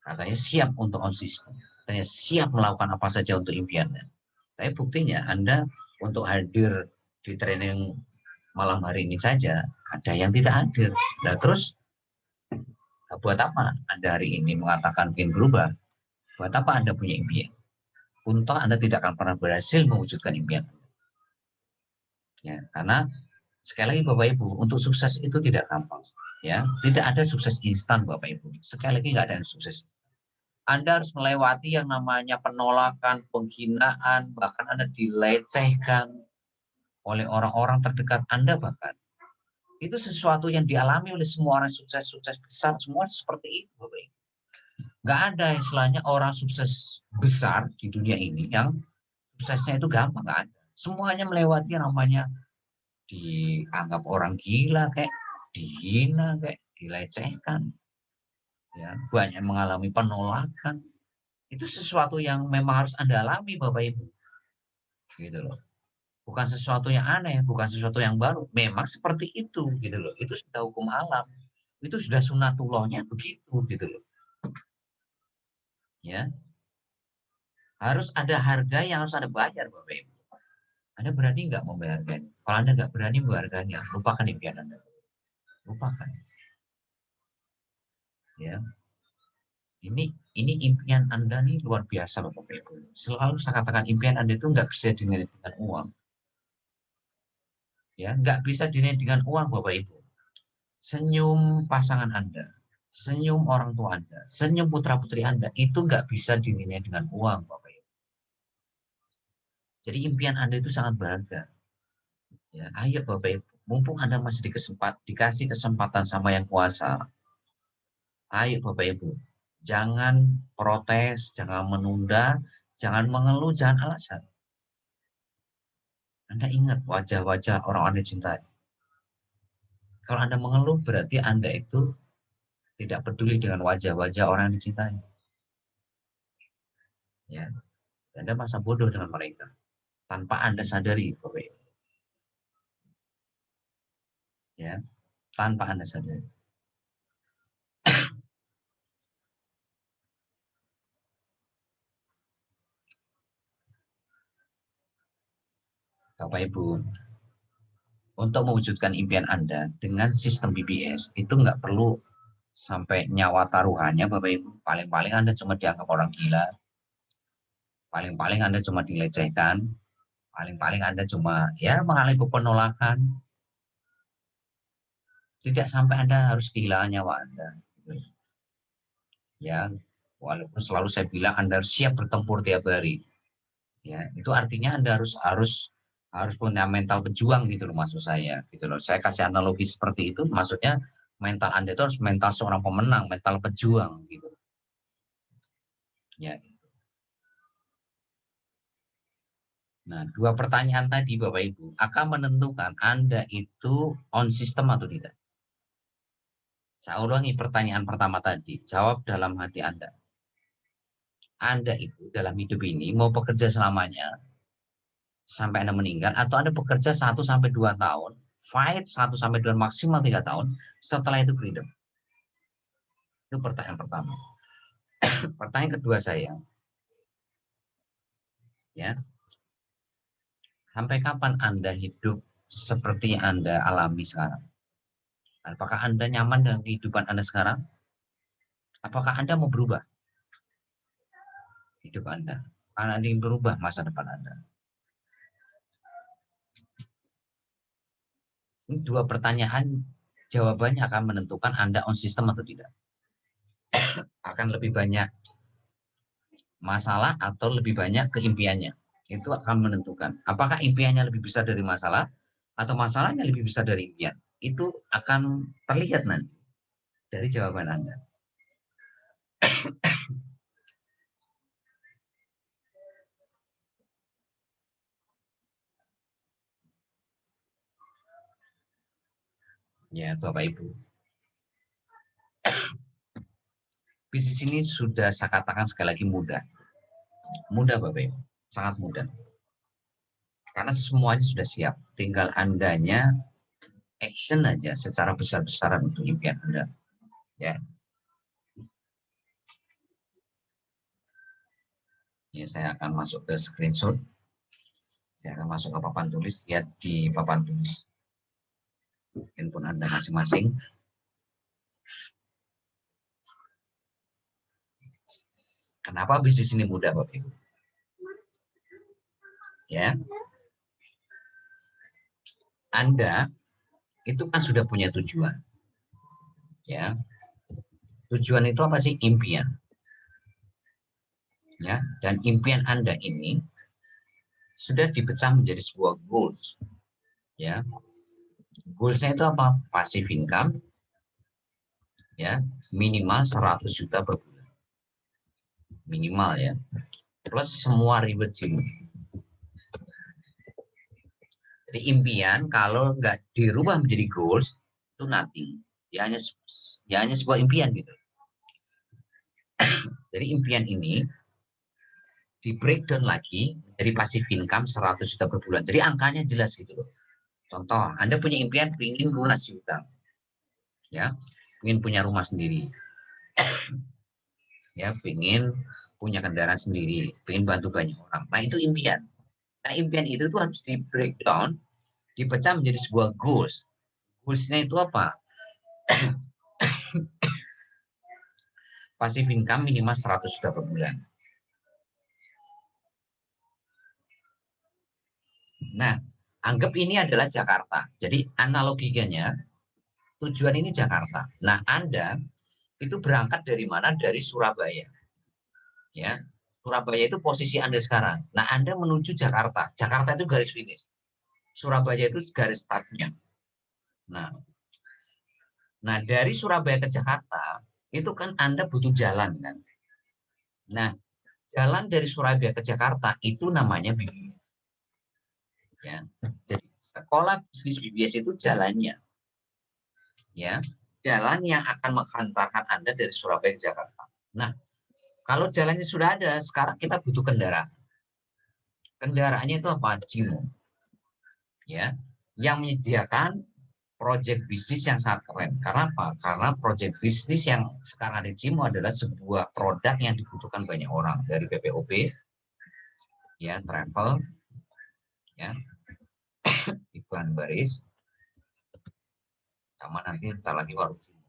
Katanya siap untuk konsisten. Katanya siap melakukan apa saja untuk impiannya. Tapi buktinya Anda untuk hadir di training malam hari ini saja, ada yang tidak hadir. Nah, terus buat apa Anda hari ini mengatakan ingin berubah? Buat apa Anda punya impian? Untuk Anda tidak akan pernah berhasil mewujudkan impian. Ya, karena sekali lagi Bapak Ibu, untuk sukses itu tidak gampang. Ya, tidak ada sukses instan Bapak Ibu. Sekali lagi nggak ada yang sukses. Anda harus melewati yang namanya penolakan, penghinaan, bahkan Anda dilecehkan oleh orang-orang terdekat Anda bahkan. Itu sesuatu yang dialami oleh semua orang sukses-sukses besar, semua seperti itu Bapak Ibu. Nggak ada istilahnya orang sukses besar di dunia ini yang suksesnya itu gampang, nggak ada. Semuanya melewati yang namanya dianggap orang gila kayak dihina kayak dilecehkan, ya banyak mengalami penolakan. Itu sesuatu yang memang harus Anda alami Bapak Ibu, gitu loh. Bukan sesuatu yang aneh, bukan sesuatu yang baru, memang seperti itu, gitu loh. Itu sudah hukum alam, itu sudah sunatullahnya begitu, gitu loh. Ya, harus ada harga yang harus Anda bayar Bapak Ibu. Anda berani nggak membayarnya? Kalau Anda nggak berani membayarnya, lupakan impian Anda, lupakan. Ya, ini impian Anda nih luar biasa loh Bapak Ibu. Selalu saya katakan impian Anda itu nggak bisa dinilai dengan uang. Ya, nggak bisa dinilai dengan uang Bapak Ibu. Senyum pasangan Anda, senyum orang tua Anda, senyum putra-putri Anda, itu nggak bisa dinilai dengan uang Bapak Ibu. Jadi impian Anda itu sangat berharga. Ya, ayo Bapak Ibu, mumpung Anda masih dikasih kesempatan sama yang kuasa, ayo Bapak Ibu, jangan protes, jangan menunda, jangan mengeluh, jangan alasan. Anda ingat wajah-wajah orang Anda cintai. Kalau Anda mengeluh, berarti Anda itu tidak peduli dengan wajah-wajah orang yang dicintai. Ya, Anda masa bodoh dengan mereka tanpa Anda sadari, Bapak Ibu. Ya, tanpa Anda sadari. Bapak Ibu, untuk mewujudkan impian Anda dengan sistem BBS itu nggak perlu sampai nyawa taruhannya Bapak Ibu. Paling-paling Anda cuma dianggap orang gila, paling-paling Anda cuma dilecehkan, paling-paling Anda cuma ya mengalami penolakan. Tidak sampai Anda harus kehilangan nyawa Anda. Ya, walaupun selalu saya bilang Anda harus siap bertempur tiap hari. Ya, itu artinya Anda harus punya mental pejuang gitu loh maksud saya gitu loh. Saya kasih analogi seperti itu maksudnya mental Anda itu harus mental seorang pemenang, mental pejuang gitu. Ya. Nah, dua pertanyaan tadi Bapak Ibu akan menentukan Anda itu on system atau tidak. Saya ulangi pertanyaan pertama tadi, jawab dalam hati Anda. Anda itu dalam hidup ini mau bekerja selamanya sampai Anda meninggal atau Anda bekerja 1 sampai 2 tahun, fight 1 sampai 2 maksimal 3 tahun, setelah itu freedom. Itu pertanyaan pertama. Pertanyaan kedua saya, ya, sampai kapan Anda hidup seperti yang Anda alami sekarang? Apakah Anda nyaman dengan kehidupan Anda sekarang? Apakah Anda mau berubah hidup Anda? Anda ingin berubah masa depan Anda? Ini dua pertanyaan, jawabannya akan menentukan Anda on system atau tidak. akan lebih banyak masalah atau lebih banyak ke impiannya. Itu akan menentukan apakah impiannya lebih besar dari masalah atau masalahnya lebih besar dari impian. Itu akan terlihat nanti dari jawaban Anda. Ya, Bapak Ibu. Bisnis ini sudah saya katakan sekali lagi mudah. Mudah Bapak Ibu, sangat mudah. Karena semuanya sudah siap. Tinggal Andanya action aja secara besar-besaran untuk impian Anda. Ya. Ini saya akan masuk ke screenshot. Saya akan masuk ke papan tulis. Lihat di papan tulis handphone Anda masing-masing. Kenapa bisnis ini mudah, Bapak Ibu? Ya. Anda itu kan sudah punya tujuan. Ya. Tujuan itu apa sih? Impian. Ya, dan impian Anda ini sudah dipecah menjadi sebuah goals. Ya. Goalsnya itu apa? Passive income. Ya, minimal 100 juta per bulan. Minimal ya. Plus semua revenue. Jadi impian kalau nggak dirubah menjadi goals itu nanti ya hanya sebuah impian gitu. Jadi impian ini di breakdown lagi dari passive income 100 juta per bulan. Jadi angkanya jelas gitu loh. Contoh, Anda punya impian ingin lunasi hutang. Ya, ingin punya rumah sendiri. Ya, ingin punya kendaraan sendiri, ingin bantu banyak orang. Nah, itu impian. Nah, impian itu tuh harus di breakdown, dipecah menjadi sebuah goals. Goalsnya itu apa? Passive income minimal 100 juta per bulan. Nah, anggap ini adalah Jakarta. Jadi analogikannya, tujuan ini Jakarta. Nah, Anda itu berangkat dari mana? Dari Surabaya. Ya, Surabaya itu posisi Anda sekarang. Nah, Anda menuju Jakarta. Jakarta itu garis finish. Surabaya itu garis startnya. Nah, dari Surabaya ke Jakarta itu kan Anda butuh jalan kan. Nah, jalan dari Surabaya ke Jakarta itu namanya BBS. Ya, jadi sekolah bisnis BBS itu jalannya. Ya, jalan yang akan menghantarkan Anda dari Surabaya ke Jakarta. Nah, kalau jalannya sudah ada, sekarang kita butuh kendaraan. Kendaraannya itu apa? Cimo. Ya, yang menyediakan proyek bisnis yang sangat keren. Karena apa? Karena proyek bisnis yang sekarang ada di Cimo adalah sebuah produk yang dibutuhkan banyak orang dari PPOP, ya, travel, ya, Iban Baris, sama nanti kita lagi warung Cimo.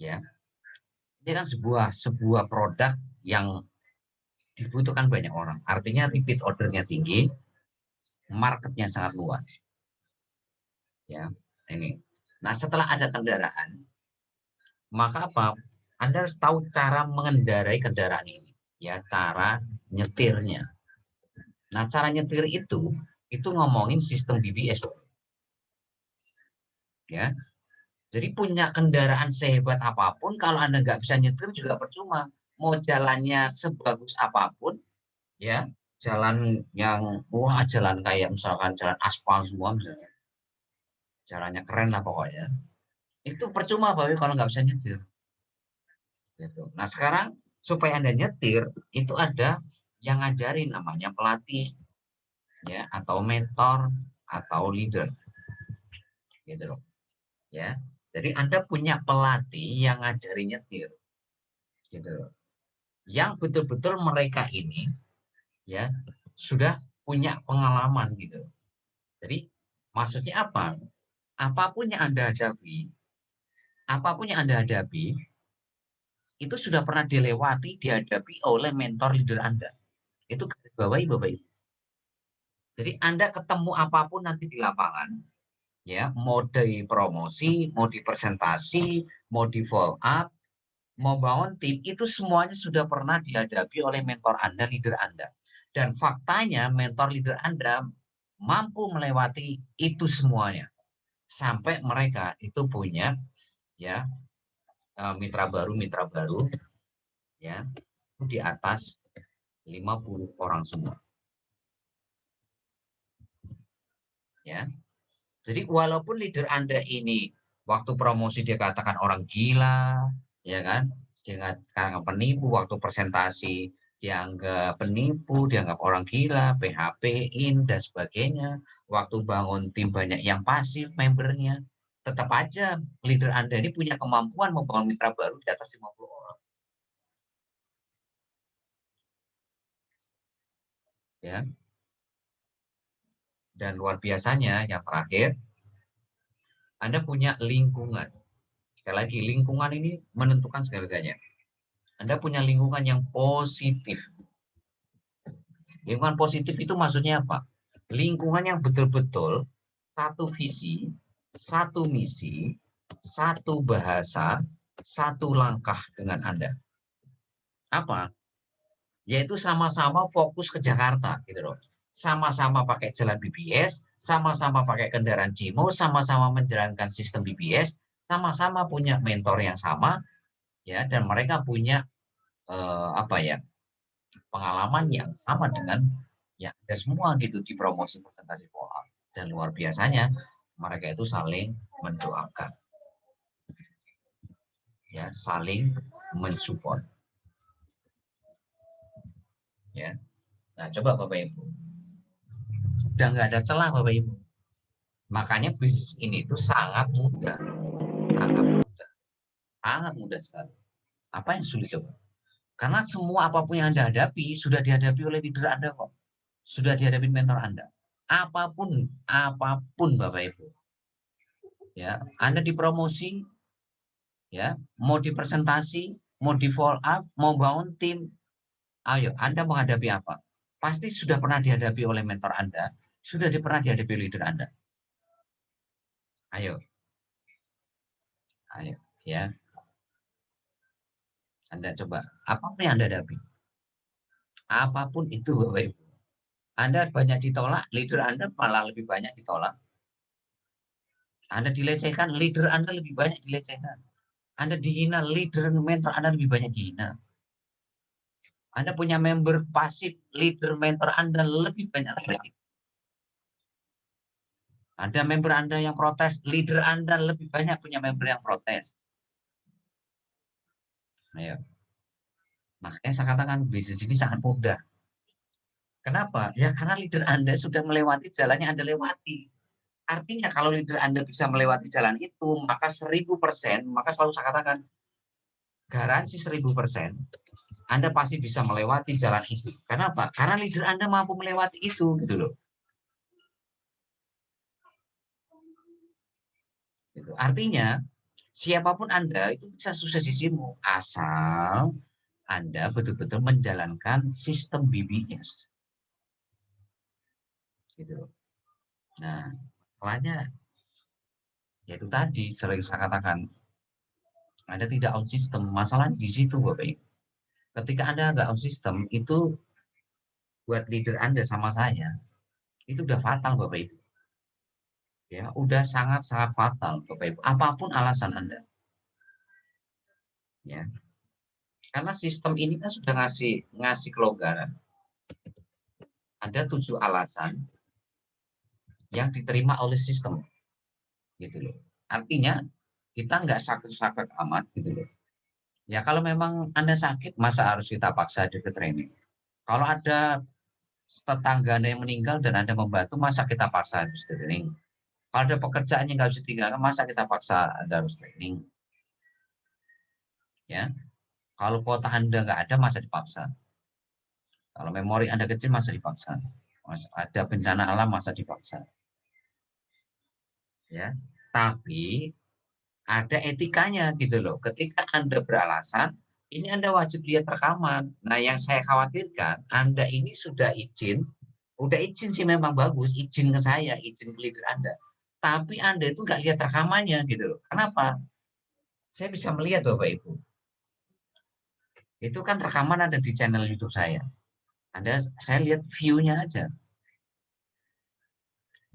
Ya, ini kan sebuah produk yang dibutuhkan banyak orang. Artinya repeat ordernya tinggi, marketnya sangat luas. Ya, ini. Nah, setelah ada kendaraan, maka apa? Anda harus tahu cara mengendarai kendaraan ini, ya, cara nyetirnya. Nah, cara nyetir itu ngomongin sistem BBS, ya. Jadi punya kendaraan sehebat apapun, kalau Anda nggak bisa nyetir juga percuma. Mau jalannya sebagus apapun, ya, jalan yang wah jalan kayak misalkan jalan aspal semua misalnya, jalannya keren lah pokoknya. Itu percuma Bapak kalau nggak bisa nyetir. Gitu. Nah sekarang supaya Anda nyetir itu ada yang ngajarin namanya pelatih, ya, atau mentor atau leader, gitu loh. Ya, jadi Anda punya pelatih yang ngajarin nyetir, gitu loh. Yang betul-betul mereka ini, ya, sudah punya pengalaman gitu. Jadi maksudnya apa? Apapun yang Anda hadapi, apapun yang Anda hadapi, itu sudah pernah dilewati, dihadapi oleh mentor leader Anda. Itu garis bawahi Bapak Ibu. Jadi Anda ketemu apapun nanti di lapangan, Ya, mau di promosi, mau di presentasi, mau di follow up, mau bangun tim, itu semuanya sudah pernah dihadapi oleh mentor Anda, leader Anda. Dan faktanya mentor leader Anda mampu melewati itu semuanya. Sampai mereka itu punya ya mitra baru ya itu di atas 50 orang semua. Ya. Jadi walaupun leader Anda ini waktu promosi dia katakan orang gila, ya kan? Dia katakan penipu, waktu presentasi dianggap penipu, dianggap orang gila, PHP-in dan sebagainya. Waktu bangun tim banyak yang pasif membernya. Tetap aja leader Anda ini punya kemampuan membangun mitra baru di atas 50 orang. Ya. Dan luar biasanya yang terakhir, Anda punya lingkungan. Sekali lagi, lingkungan ini menentukan segalanya. Anda punya lingkungan yang positif. Lingkungan positif itu maksudnya apa? Lingkungan yang betul-betul satu visi, satu misi, satu bahasa, satu langkah dengan Anda. Apa? Yaitu sama-sama fokus ke Jakarta, gitu loh. Sama-sama pakai jalan BBS, sama-sama pakai kendaraan Cimo, sama-sama menjalankan sistem BBS, sama-sama punya mentor yang sama, ya, dan mereka punya apa ya? Pengalaman yang sama dengan ya ada semua gitu di promosi presentasi pola. Dan luar biasanya mereka itu saling mendoakan, ya, saling mensupport, ya. Nah, coba Bapak Ibu, udah nggak ada celah Bapak Ibu. Makanya bisnis ini itu sangat mudah, sangat mudah sekali. Apa yang sulit coba? Karena semua apapun yang Anda hadapi sudah dihadapi oleh leader Anda kok, sudah dihadapi mentor Anda. Apapun Bapak Ibu, ya, Anda dipromosi, ya, mau dipresentasi, mau di follow up, mau bangun tim, ayo Anda menghadapi apa? Pasti sudah pernah dihadapi oleh mentor Anda, sudah pernah dihadapi leader Anda. Ayo, ayo, ya, Anda coba apapun yang Anda hadapi, apapun itu Bapak Ibu. Anda banyak ditolak, leader Anda malah lebih banyak ditolak. Anda dilecehkan, leader Anda lebih banyak dilecehkan. Anda dihina, leader mentor Anda lebih banyak dihina. Anda punya member pasif, leader mentor Anda lebih banyak lagi. Ada member Anda yang protes, leader Anda lebih banyak punya member yang protes. Ayo. Makanya saya katakan bisnis ini sangat mudah. Kenapa? Ya karena leader Anda sudah melewati jalannya Anda lewati. Artinya kalau leader Anda bisa melewati jalan itu, maka 1000%, maka selalu saya katakan garansi 1000%, Anda pasti bisa melewati jalan itu. Kenapa? Karena leader Anda mampu melewati itu, gitu loh. Gitu. Artinya siapapun Anda itu bisa sukses di sini asal Anda betul-betul menjalankan sistem BBS. Gitu. Nah, masalahnya yaitu tadi sering saya katakan Anda tidak on system. Masalahnya di situ Bapak Ibu. Ketika Anda nggak on system itu buat leader Anda sama saya itu udah fatal Bapak Ibu. Ya, udah sangat-sangat fatal Bapak Ibu. Apapun alasan Anda. Ya. Karena sistem ini kan sudah ngasih kelonggaran. Ada 7 alasan yang diterima oleh sistem, gitu loh. Artinya kita nggak sakit-sakit amat, gitu loh. Ya kalau memang Anda sakit, masa harus kita paksa ke training? Kalau ada tetangga Anda yang meninggal dan Anda membantu, masa kita paksa harus training? Kalau ada pekerjaan yang nggak bisa ditinggalkan, masa kita paksa Anda harus training? Ya, kalau kota Anda nggak ada, masa dipaksa? Kalau memori Anda kecil, masa dipaksa? Masa ada bencana alam, masa dipaksa? Ya, tapi ada etikanya gitu loh. Ketika Anda beralasan, ini Anda wajib lihat rekaman. Nah, yang saya khawatirkan, Anda ini sudah izin sih memang bagus, izin ke saya, izin ke leader Anda. tapi Anda itu nggak lihat rekamannya gitu loh. Kenapa? Saya bisa melihat Bapak Ibu. Itu kan rekaman ada di channel YouTube saya. Saya lihat view-nya aja.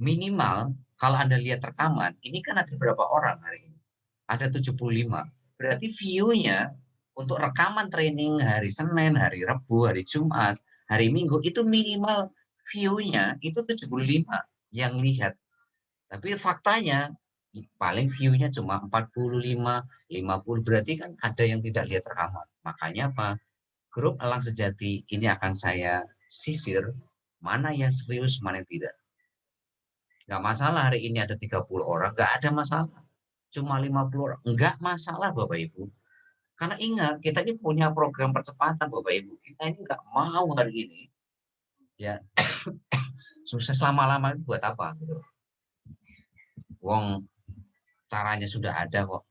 Minimal kalau Anda lihat rekaman, ini kan ada berapa orang hari ini? Ada 75. Berarti view-nya untuk rekaman training hari Senin, hari Rabu, hari Jumat, hari Minggu itu minimal view-nya itu 75 yang lihat. Tapi faktanya paling view-nya cuma 45, 50, berarti kan ada yang tidak lihat rekaman. Makanya apa? Grup Elang Sejati ini akan saya sisir mana yang serius, mana yang tidak. Nggak masalah hari ini ada 30 orang, nggak ada masalah. Cuma 50 orang, nggak masalah Bapak Ibu. Karena ingat, kita ini punya program percepatan Bapak Ibu. Kita ini nggak mau hari ini ya sukses lama-lama buat apa gitu. Wong caranya sudah ada kok.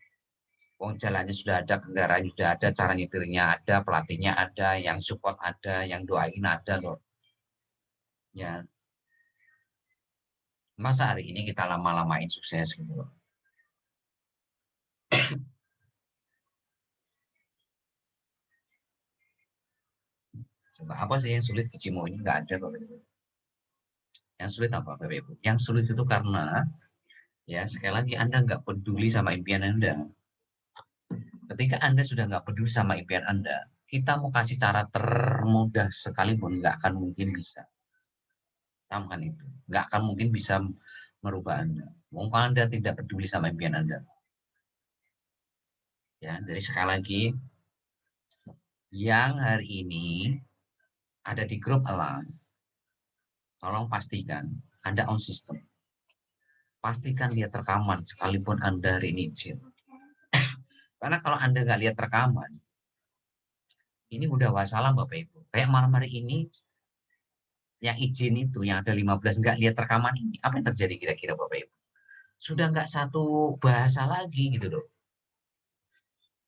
Wong jalannya sudah ada, kendaraannya sudah ada, cara nyetirnya ada, pelatihnya ada, yang support ada, yang doain ada loh. Ya, masa hari ini kita lama-lamain sukses gitu loh. Coba apa sih yang sulit di Cimo ini? Nggak ada Bapak Ibu. Yang sulit apa Bapak Ibu? Yang sulit itu karena ya sekali lagi Anda nggak peduli sama impian Anda. Ketika Anda sudah nggak peduli sama impian Anda, kita mau kasih cara termudah sekalipun nggak akan mungkin bisa. Camkan itu. Nggak akan mungkin bisa merubah Anda. Mungkin Anda tidak peduli sama impian Anda. Ya, jadi sekali lagi, yang hari ini ada di grup Elang, tolong pastikan Anda on system. Pastikan lihat rekaman sekalipun Anda hari ini izin. Karena kalau Anda nggak lihat rekaman, ini udah wassalam Bapak Ibu. Kayak malam hari ini, yang izin itu, yang ada 15 nggak lihat rekaman ini, apa yang terjadi kira-kira Bapak Ibu? Sudah nggak satu bahasa lagi gitu loh.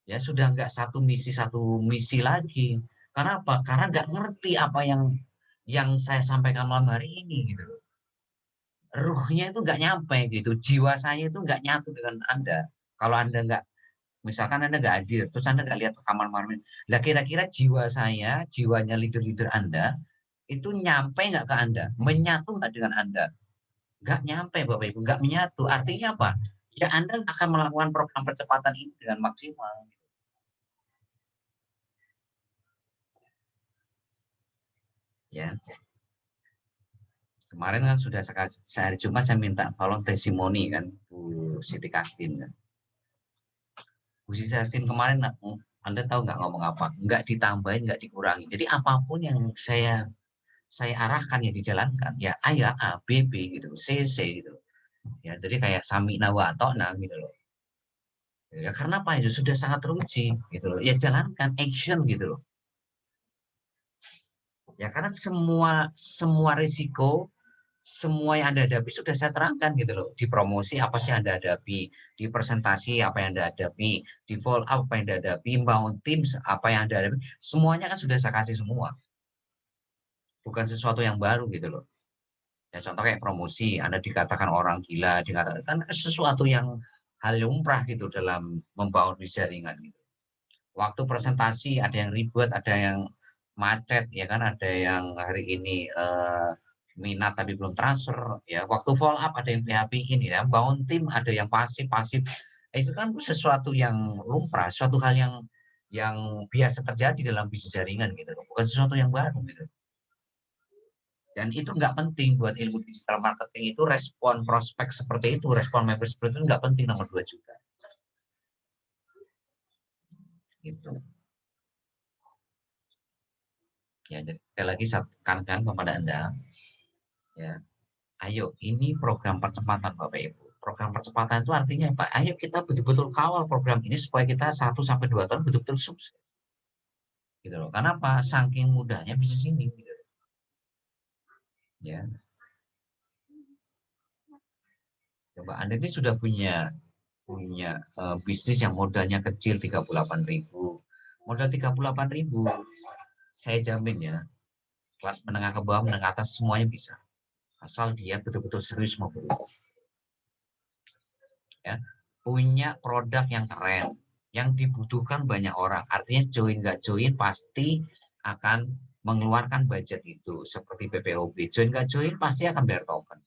Ya sudah nggak satu misi lagi. Karena apa? Karena nggak ngerti apa yang saya sampaikan malam hari ini gitu loh. Ruhnya itu nggak nyampe gitu, jiwa saya itu nggak nyatu dengan Anda. Kalau Anda nggak, misalkan Anda nggak hadir, terus Anda nggak lihat rekaman malam ini, lah kira-kira jiwa saya, jiwanya leader-leader Anda, itu nyampe nggak ke Anda? Menyatu nggak dengan Anda? Nggak nyampe Bapak Ibu, nggak menyatu. Artinya apa? Ya Anda akan melakukan program percepatan ini dengan maksimal. Ya, kemarin kan sudah sehari Jumat saya minta tolong testimoni kan Bu Siti Kastin kan. Bu Siti Kastin kemarin Anda tahu nggak ngomong apa? Nggak ditambahin, nggak dikurangi. Jadi apapun yang saya arahkan ya dijalankan. Ya A ya A, B B gitu, C C gitu. Ya jadi kayak sami nawa nah gitu loh. Ya karena apa itu sudah sangat teruji gitu loh. Ya jalankan action gitu loh. Ya karena semua risiko, semua yang Anda hadapi sudah saya terangkan gitu loh. Di promosi apa sih Anda hadapi, di presentasi apa yang Anda hadapi, di follow up apa yang Anda hadapi, bangun tim apa yang Anda hadapi, semuanya kan sudah saya kasih semua. Bukan sesuatu yang baru gitu loh. Ya contoh kayak promosi, Anda dikatakan orang gila, dikatakan kan sesuatu yang hal lumrah gitu dalam membangun jaringan gitu. Waktu presentasi ada yang ribet, ada yang macet, ya kan, ada yang hari ini minat tapi belum transfer, ya. Waktu follow up ada yang PHP ini ya, bangun tim ada yang pasif. Itu kan sesuatu yang lumrah, suatu hal yang biasa terjadi dalam bisnis jaringan gitu, bukan sesuatu yang baru gitu. Dan itu nggak penting buat ilmu digital marketing itu respon prospek seperti itu, respon member seperti itu nggak penting nomor 2 juga. Gitu. Ya, jadi sekali lagi saya tekankan kepada Anda, ya, ayo ini program percepatan Bapak Ibu. Program percepatan itu artinya apa? Ayo kita betul-betul kawal program ini supaya kita 1 sampai 2 tahun betul-betul sukses. Gitu loh. Karena apa? Saking mudahnya bisnis ini. Gitu. Ya, coba Anda ini sudah punya bisnis yang modalnya kecil 38.000. Modal 38.000, saya jamin ya, kelas menengah ke bawah, menengah atas semuanya bisa. Asal dia betul-betul serius mau beli. ya, punya produk yang keren, yang dibutuhkan banyak orang. Artinya join nggak join pasti akan mengeluarkan budget itu, seperti PPOB. Join nggak join pasti akan bayar token.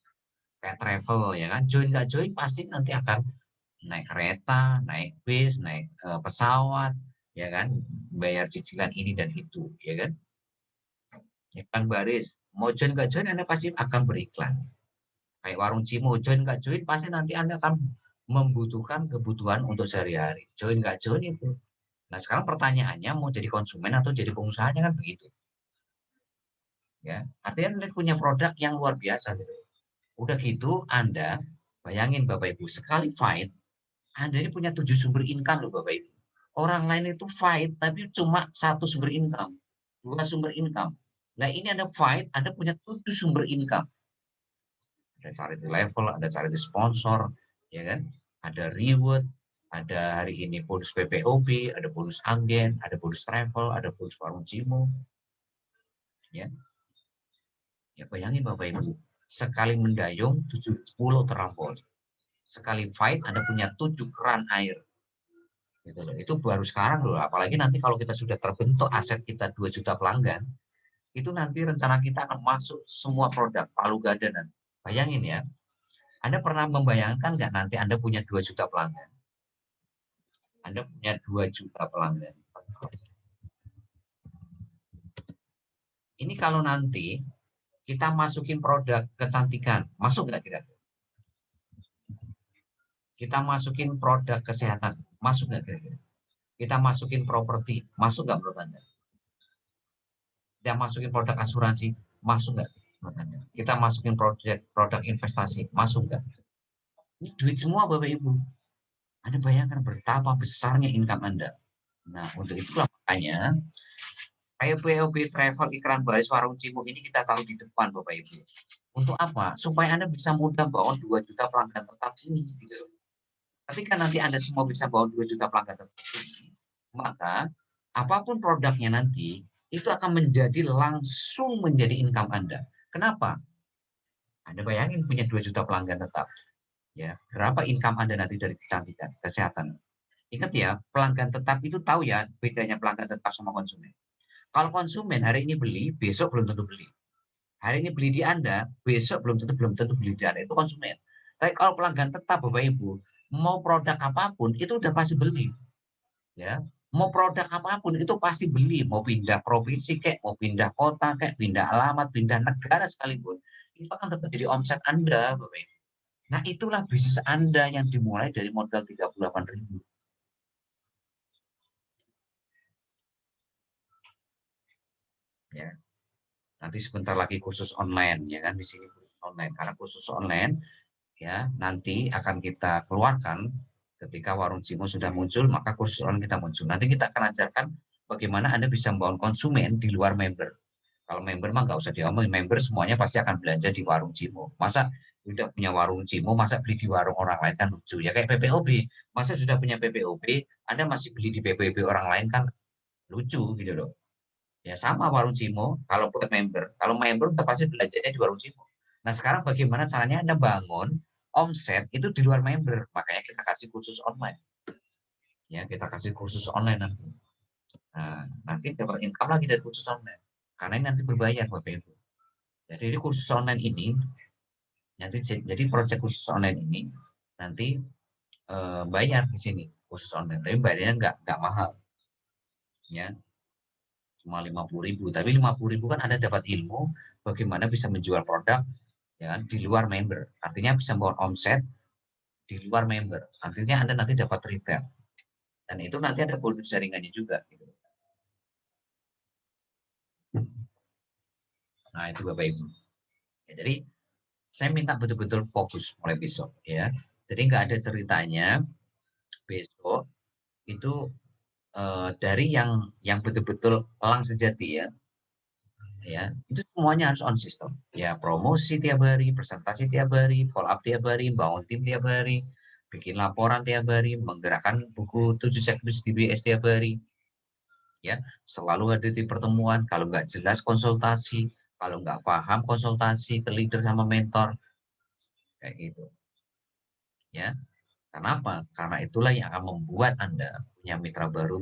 Kayak travel ya kan, join nggak join pasti nanti akan naik kereta, naik bis, naik pesawat, ya kan, bayar cicilan ini dan itu, ya kan. Iklan baris, mau join nggak join Anda pasti akan beriklan. Kayak warung Cimo, join nggak join pasti nanti Anda akan membutuhkan kebutuhan untuk sehari-hari. Join nggak join itu. Nah sekarang pertanyaannya mau jadi konsumen atau jadi pengusahanya kan begitu. Ya, artinya Anda punya produk yang luar biasa gitu. Udah gitu Anda bayangin Bapak Ibu, sekali fight Anda ini punya 7 sumber income loh Bapak Ibu. Orang lain itu fight tapi cuma satu sumber income, dua sumber income. Nah ini Anda fight, Anda punya 7 sumber income. Ada charity level, ada charity sponsor, ya kan? Ada reward, ada hari ini bonus PPOB, ada bonus agen, ada bonus travel, ada bonus warung Cimo, ya. Ya bayangin Bapak Ibu, sekali mendayung 10 terampol. Sekali fight Anda punya 7 keran air. Gitu loh. Itu baru sekarang loh, apalagi nanti kalau kita sudah terbentuk aset kita 2 juta pelanggan, itu nanti rencana kita akan masuk semua produk palu gada nanti. Bayangin ya, Anda pernah membayangkan nggak nanti Anda punya 2 juta pelanggan? Anda punya 2 juta pelanggan. Ini kalau nanti kita masukin produk kecantikan, masuk nggak kira-kira? Kita masukin produk kesehatan, masuk nggak kira-kira? Kita masukin properti, masuk nggak menurut Anda? Kita masukin produk asuransi, masuk nggak? Kita masukin produk investasi, masuk nggak? Ini duit semua Bapak Ibu. Anda bayangkan betapa besarnya income Anda. Nah, untuk itulah makanya POB travel iklan baris warung Cimo ini kita taruh di depan Bapak Ibu. Untuk apa? Supaya Anda bisa mudah bawa 2 juta pelanggan tetap ini. Gitu. Ketika nanti Anda semua bisa bawa 2 juta pelanggan tetap ini, maka apapun produknya nanti, itu akan langsung menjadi income Anda. Kenapa? Anda bayangin punya 2 juta pelanggan tetap. Ya, berapa income Anda nanti dari kecantikan, kesehatan. Ingat ya, pelanggan tetap itu tahu ya bedanya pelanggan tetap sama konsumen. Kalau konsumen hari ini beli, besok belum tentu beli. Hari ini beli di Anda, besok belum tentu beli di Anda. Itu konsumen. Tapi kalau pelanggan tetap Bapak Ibu, mau produk apapun itu udah pasti beli. Ya, mau produk apapun itu pasti beli. Mau pindah provinsi kayak, mau pindah kota kayak, pindah alamat, pindah negara sekalipun, itu akan tetap jadi omset Anda, Bapak Ibu. Nah, itulah bisnis Anda yang dimulai dari modal 38.000. Ya. Nanti sebentar lagi kursus online ya kan di sini kursus online. Karena kursus online ya nanti akan kita keluarkan ketika warung Cimo sudah muncul, maka kursus online kita muncul. Nanti kita akan ajarkan bagaimana Anda bisa membangun konsumen di luar member. Kalau member mah nggak usah diomongin, member semuanya pasti akan belanja di warung Cimo. Masa sudah punya warung Cimo, masa beli di warung orang lain kan lucu. Ya kayak PPOB, masa sudah punya PPOB, Anda masih beli di PPOB orang lain kan lucu gitu loh. Ya sama warung Cimo, kalau buat member. Kalau member udah pasti belajarnya di warung Cimo. Nah sekarang bagaimana caranya Anda bangun omset itu di luar member. Makanya kita kasih kursus online. Ya kita kasih kursus online nanti. Nah, nanti dapat income lagi dari kursus online. Karena ini nanti berbayar Bapak Ibu. Jadi kursus online ini, nanti jadi proyek kursus online ini nanti bayar di sini kursus online. Tapi bayarnya nggak mahal. Ya, cuma 50.000. Tapi 50.000 kan Anda dapat ilmu bagaimana bisa menjual produk ya kan, di luar member. Artinya bisa membawa omset di luar member. Artinya Anda nanti dapat retail. Dan itu nanti ada bonus jaringannya juga. Gitu. Nah itu Bapak Ibu. Ya, jadi saya minta betul-betul fokus mulai besok ya. Jadi nggak ada ceritanya besok itu dari yang betul-betul elang sejati ya. Ya, itu semuanya harus on system. Ya, promosi tiap hari, presentasi tiap hari, follow up tiap hari, bangun tim tiap hari, bikin laporan tiap hari, menggerakkan buku 7 checklist di BS tiap hari. Ya, selalu hadir di pertemuan, kalau nggak jelas konsultasi, kalau nggak paham konsultasi ke leader sama mentor, kayak gitu. Ya, Karena apa? Karena itulah yang akan membuat Anda punya mitra baru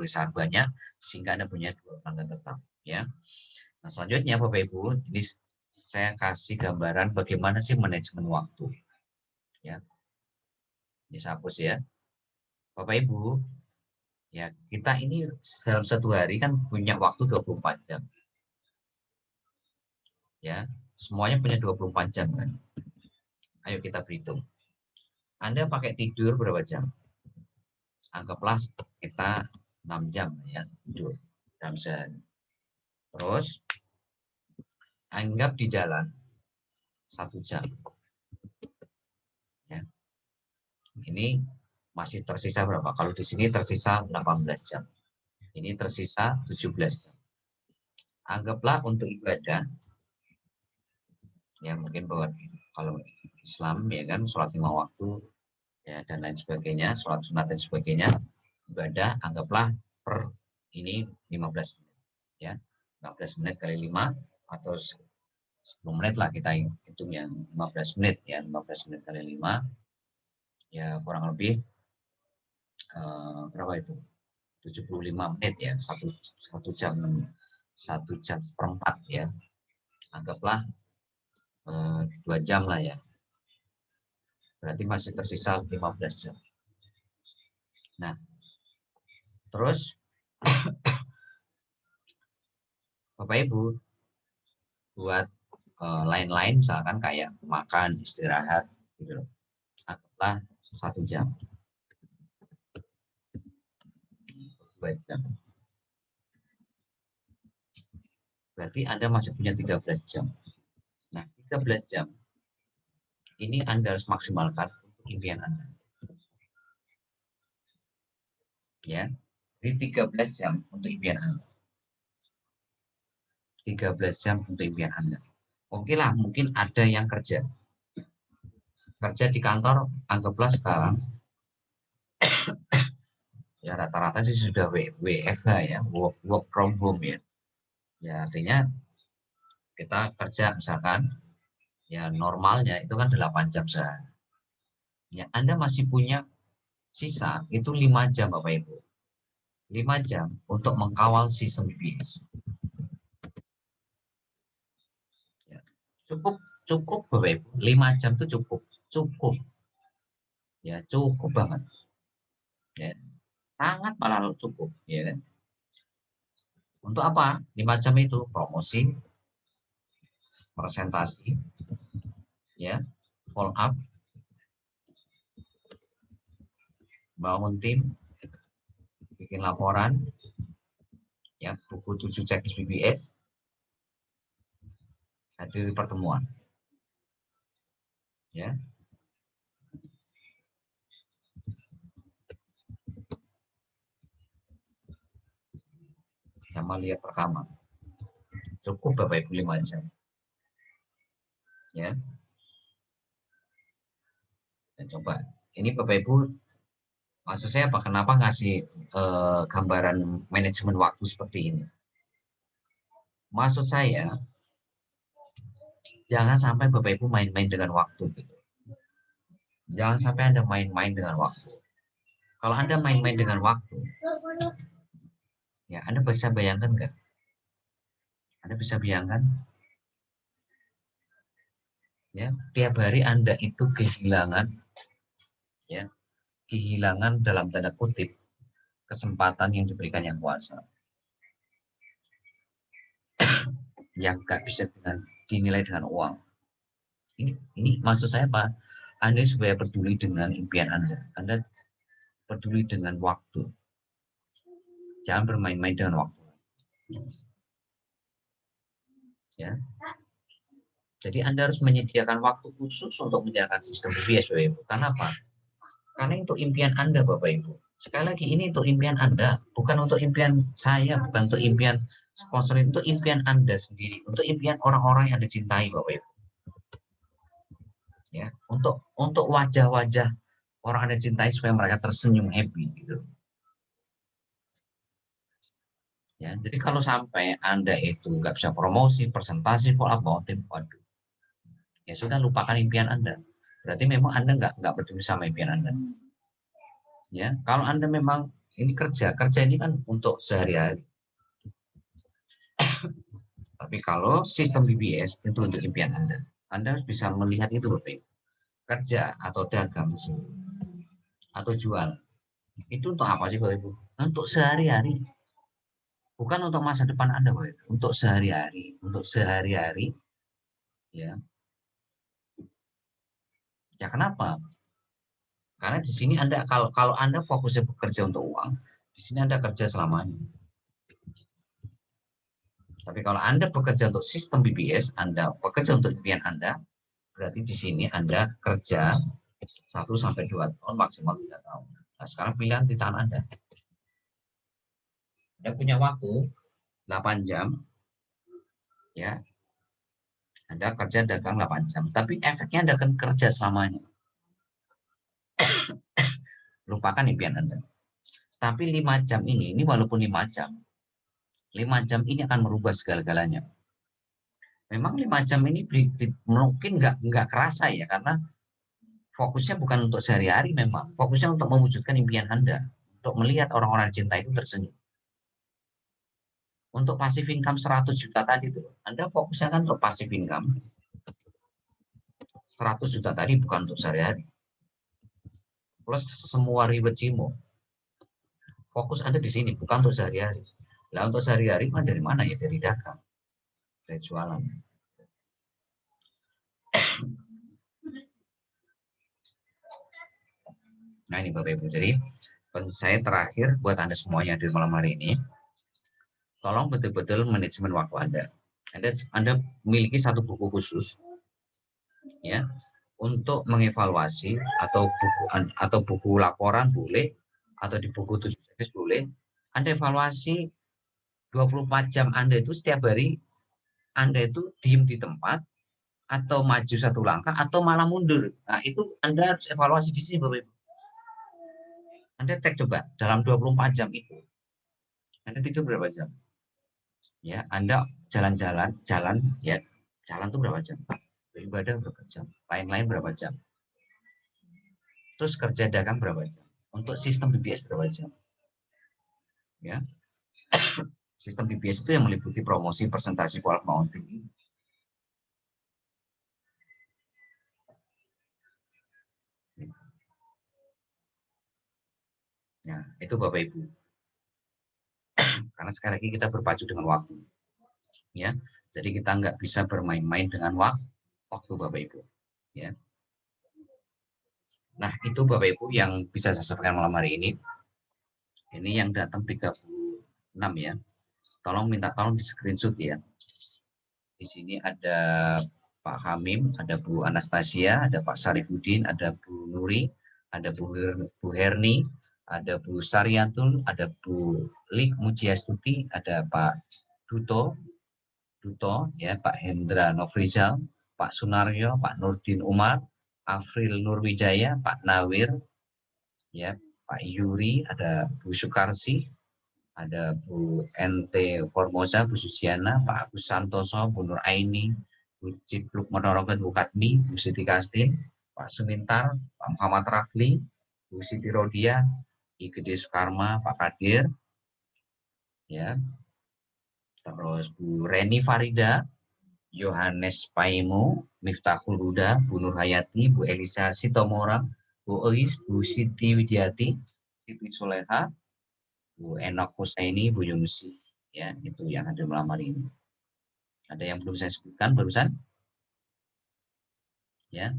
sangat banyak, sehingga Anda punya 2 pelanggan tetap. Ya. Nah, selanjutnya Bapak Ibu, ini saya kasih gambaran bagaimana sih manajemen waktu. Ya. Ini saya hapus ya. Bapak Ibu, ya kita ini dalam satu hari kan punya waktu 24 jam. Ya, semuanya punya 24 jam kan. Ayo kita berhitung. Anda pakai tidur berapa jam? Anggaplah kita 6 jam ya tidur jam sehari. Terus anggap di jalan 1 jam. Ya. Ini masih tersisa berapa? Kalau di sini tersisa 18 jam. Ini tersisa 17 jam. Anggaplah untuk ibadah, ya mungkin bahwa kalau Islam ya kan sholat 5 waktu ya dan lain sebagainya, sholat sunat dan sebagainya, ibadah anggaplah per ini 15 menit ya. 15 menit kali 5 atau 10 menit lah kita hitung yang 15 menit ya, 15 menit kali 5 ya kurang lebih berapa itu? 75 menit ya, satu jam 1 jam seperempat ya. Anggaplah 2 jam lah ya. Berarti masih tersisa 15 jam. Nah, terus Bapak Ibu buat lain-lain misalkan kayak makan, istirahat gitu loh. Anggaplah 1 jam. 2 jam. Berarti Anda masih punya 13 jam. Nah, 13 jam ini Anda harus maksimalkan untuk impian Anda. Ya. Jadi 13 jam untuk impian Anda. 13 jam untuk impian Anda. Oke lah, mungkin ada yang kerja. Kerja di kantor, anggaplah sekarang ya rata-rata sih sudah WFH ya, work from home ya. Ya artinya kita kerja misalkan ya normalnya itu kan 8 jam sehari. Ya Anda masih punya sisa itu 5 jam Bapak Ibu. 5 jam untuk mengkawal sistem BPS. Ya, cukup Bapak Ibu. 5 jam itu cukup. Ya cukup banget. Ya, sangat malah cukup ya kan. Untuk apa? 5 jam itu promosi, presentasi, ya, follow up, bangun tim, bikin laporan, ya, buku 7 checklist BPS, hadir pertemuan, ya. Sama lihat rekaman. Cukup Bapak Ibu 5 jam. Ya. Dan coba. Ini Bapak Ibu, maksud saya apa? Kenapa ngasih gambaran manajemen waktu seperti ini? Maksud saya, jangan sampai Bapak Ibu main-main dengan waktu. Gitu. Jangan sampai Anda main-main dengan waktu. Kalau Anda main-main dengan waktu, ya Anda bisa bayangkan nggak? Anda bisa bayangkan, ya tiap hari Anda itu kehilangan, ya kehilangan dalam tanda kutip kesempatan yang diberikan yang kuasa, yang nggak bisa dinilai dengan uang. Ini maksud saya Pak, Anda supaya peduli dengan impian Anda peduli dengan waktu, jangan bermain-main dengan waktu. Ya, jadi Anda harus menyediakan waktu khusus untuk menjalankan sistem BPS, Bapak Ibu. Karena apa? Karena itu impian Anda, Bapak Ibu. Sekali lagi, ini untuk impian Anda, bukan untuk impian saya, bukan untuk impian sponsor, itu impian Anda sendiri, untuk impian orang-orang yang Anda cintai, Bapak Ibu. Ya, untuk wajah-wajah orang Anda cintai supaya mereka tersenyum happy gitu. Ya, jadi kalau sampai Anda itu nggak bisa promosi, presentasi, follow up, waduh, ya sudah lupakan impian Anda. berarti memang Anda nggak peduli sama impian Anda. Ya, kalau Anda memang ini kerja ini kan untuk sehari-hari. Tapi kalau sistem BBS itu untuk impian Anda harus bisa melihat itu Bapak. Kerja atau dagang atau jual itu untuk apa sih Bapak Ibu? Untuk sehari-hari, bukan untuk masa depan Anda Bapak Ibu. Untuk sehari-hari, ya. Ya kenapa? Karena di sini Anda kalau Anda fokusnya bekerja untuk uang, di sini Anda kerja selamanya. Tapi kalau Anda bekerja untuk sistem BBS, Anda bekerja untuk impian Anda, berarti di sini Anda kerja 1-2 tahun, maksimal 3 tahun. Nah, sekarang pilihan di tangan Anda. Anda punya waktu 8 jam, ya. Anda kerja dagang 8 jam, tapi efeknya Anda akan kerja selamanya. Lupakan impian Anda. Tapi 5 jam ini walaupun 5 jam, 5 jam ini akan merubah segala-galanya. Memang 5 jam ini mungkin nggak kerasa ya, karena fokusnya bukan untuk sehari-hari, memang fokusnya untuk mewujudkan impian Anda, untuk melihat orang-orang cinta itu tersenyum. Untuk passive income 100 juta tadi itu, Anda fokusnya kan untuk passive income 100 juta tadi, bukan untuk sehari-hari. Plus semua ribet Cimo. Fokus Anda di sini, bukan untuk sehari-hari. Lah untuk sehari-hari mah dari mana ya? Dari dagang, dari jualan. Nah ini Bapak Ibu, jadi pesan saya terakhir buat Anda semuanya di malam hari ini, tolong betul-betul manajemen waktu Anda. Anda memiliki satu buku khusus, ya, untuk mengevaluasi atau buku laporan boleh, atau di buku tugas boleh. Anda evaluasi 24 jam Anda itu setiap hari Anda itu diem di tempat, atau maju 1 langkah, atau malah mundur. Nah itu Anda harus evaluasi di sini Bapak Ibu. Anda cek coba dalam 24 jam itu Anda tidur berapa jam? Ya, Anda jalan-jalan, ya, jalan tuh berapa jam? Beribadah berapa jam? Lain-lain berapa jam? Terus kerja dagang berapa jam? Untuk sistem BBS berapa jam? Ya, sistem BBS itu yang meliputi promosi, presentasi, qual mounting. Nah, itu Bapak Ibu. Karena sekali lagi kita berpacu dengan waktu. Ya, jadi kita nggak bisa bermain-main dengan waktu Bapak Ibu. Ya. Nah, itu Bapak Ibu yang bisa saya sampaikan malam hari ini. Ini yang datang 36 ya. Tolong di screenshot ya. Di sini ada Pak Hamim, ada Bu Anastasia, ada Pak Sarifudin, ada Bu Nuri, ada Bu Herni, ada Bu Saryantul, ada Bu Lik Mujiastuti, ada Pak Duto, ya, Pak Hendra Nofrizal, Pak Sunaryo, Pak Nurdin Umar, Afril Nurwijaya, Pak Nawir, ya, Pak Yuri, ada Bu Sukarsi, ada Bu NT Formosa, Bu Susiana, Pak Agus Santoso, Bu Nur Aini, Bu Cipluk Monoroget, Bu Katmi, Bu Siti Kastin, Pak Sumintar, Pak Muhammad Rafli, Bu Siti Rodia, I Gede Soekarma, Pak Kadir, ya, terus Bu Reni Farida, Yohanes Paimu, Miftahul Huda, Bu Nur Hayati, Bu Elisa Sitomora, Bu Ois, Bu Siti Widiati, Siti Soleha, Bu Enok Husaini, Bu Yunusi, ya, itu yang ada malam hari ini. Ada yang belum saya sebutkan barusan? Ya.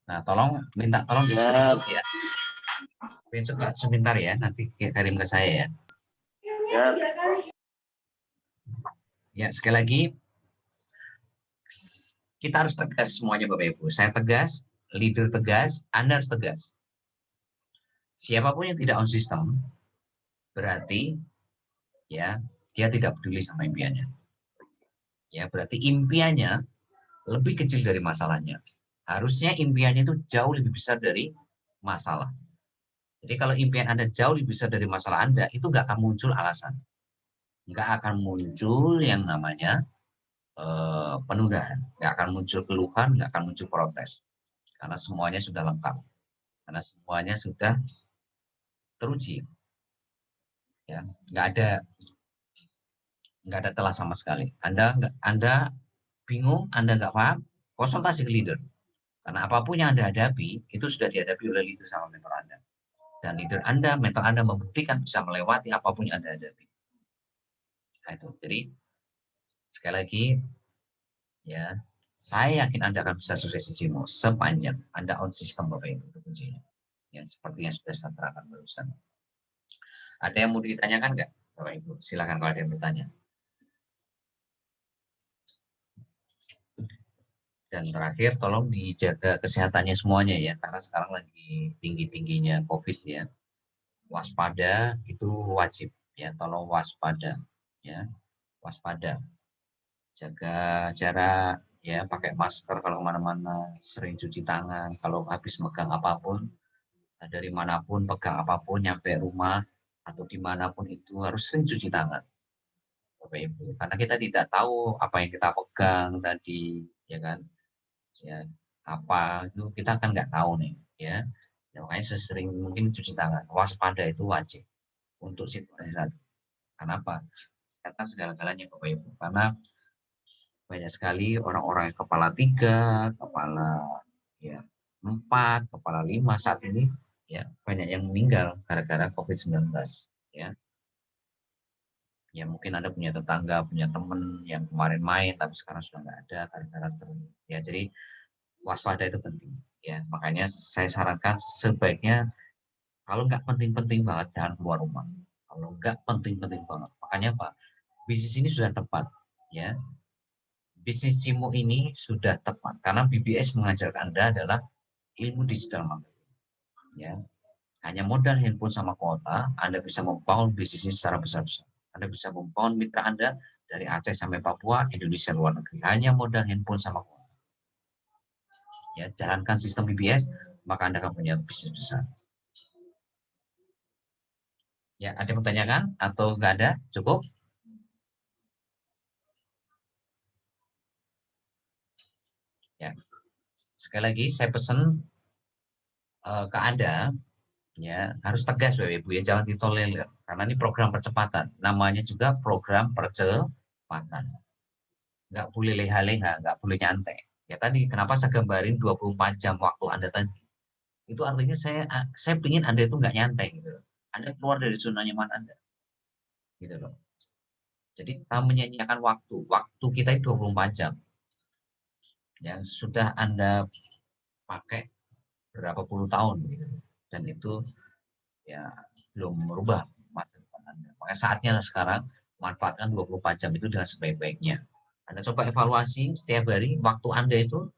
Nah, tolong di screenshot ya. Screenshot Pak sebentar ya, nanti kirim ke saya ya. Ya, sekali lagi kita harus tegas semuanya Bapak Ibu. Saya tegas, leader tegas, Anda harus tegas. Siapapun yang tidak on system, berarti ya dia tidak peduli sama impiannya. Ya, berarti impiannya lebih kecil dari masalahnya. Harusnya impiannya itu jauh lebih besar dari masalah. Jadi kalau impian Anda jauh lebih besar dari masalah Anda, itu nggak akan muncul alasan. Nggak akan muncul yang namanya penundaan. Nggak akan muncul keluhan, nggak akan muncul protes. karena semuanya sudah lengkap, karena semuanya sudah teruji, ya nggak ada telah sama sekali. Anda bingung, Anda nggak paham, konsultasi ke leader, karena apapun yang Anda hadapi itu sudah dihadapi oleh leader sama mentor Anda, dan leader Anda, mentor Anda membuktikan bisa melewati apapun yang Anda hadapi. Nah, itu jadi sekali lagi, ya, saya yakin Anda akan bisa sukses di Cimo sepanjang Anda on system, Bapak Ibu, itu kuncinya. Ya, seperti yang sudah saya terangkan barusan. Ada yang mau ditanyakan nggak, Bapak Ibu? Silakan kalau ada yang bertanya. Dan terakhir, tolong dijaga kesehatannya semuanya ya, karena sekarang lagi tinggi-tingginya COVID ya. Waspada itu wajib ya, tolong waspada ya, waspada. Jaga jarak ya, pakai masker kalau kemana-mana, sering cuci tangan, kalau habis megang apapun, dari manapun, pegang apapun, nyampe rumah atau dimanapun itu harus sering cuci tangan, Bapak Ibu. Karena kita tidak tahu apa yang kita pegang tadi, ya kan? Ya, apa itu kita kan nggak tahu nih, ya. Ya, makanya sesering mungkin cuci tangan. Waspada itu wajib untuk situasi saat ini. Kenapa? Karena segala-galanya, Bapak Ibu. Karena banyak sekali orang-orang yang kepala 3, kepala ya 4, kepala 5 saat ini ya banyak yang meninggal gara-gara COVID-19 ya. Ya mungkin Anda punya tetangga, punya teman yang kemarin main tapi sekarang sudah nggak ada gara-gara ya, jadi waspada itu penting ya. Makanya saya sarankan sebaiknya kalau nggak penting-penting banget jangan keluar rumah. Kalau nggak penting-penting banget, makanya apa? Bisnis ini sudah tepat ya. Bisnis Cimo ini sudah tepat karena BBS mengajarkan Anda adalah ilmu digital marketing. Ya, hanya modal handphone sama kuota, Anda bisa membangun bisnis ini secara besar-besar. Anda bisa membangun mitra Anda dari Aceh sampai Papua, Indonesia, luar negeri. Hanya modal handphone sama kuota. Ya, jalankan sistem BBS, maka Anda akan punya bisnis besar. Ya, ada yang bertanyakan atau nggak ada? Cukup? Ya, sekali lagi saya pesan ke Anda ya harus tegas Bapak Ibu ya, jangan ditolerir karena ini program percepatan, namanya juga program percepatan, nggak boleh leha-leha, nggak boleh nyantai ya. Tadi kenapa saya gambarin 24 jam waktu Anda tadi, itu artinya saya ingin Anda itu nggak nyantai gitu, Anda keluar dari zona nyaman Anda gitu loh. Jadi kita menyanyiakan waktu kita itu 24 jam yang sudah Anda pakai berapa puluh tahun gitu, dan itu ya belum merubah masa depan Anda. Makanya saatnya sekarang manfaatkan 24 jam itu dengan sebaik-baiknya. Anda coba evaluasi setiap hari waktu Anda itu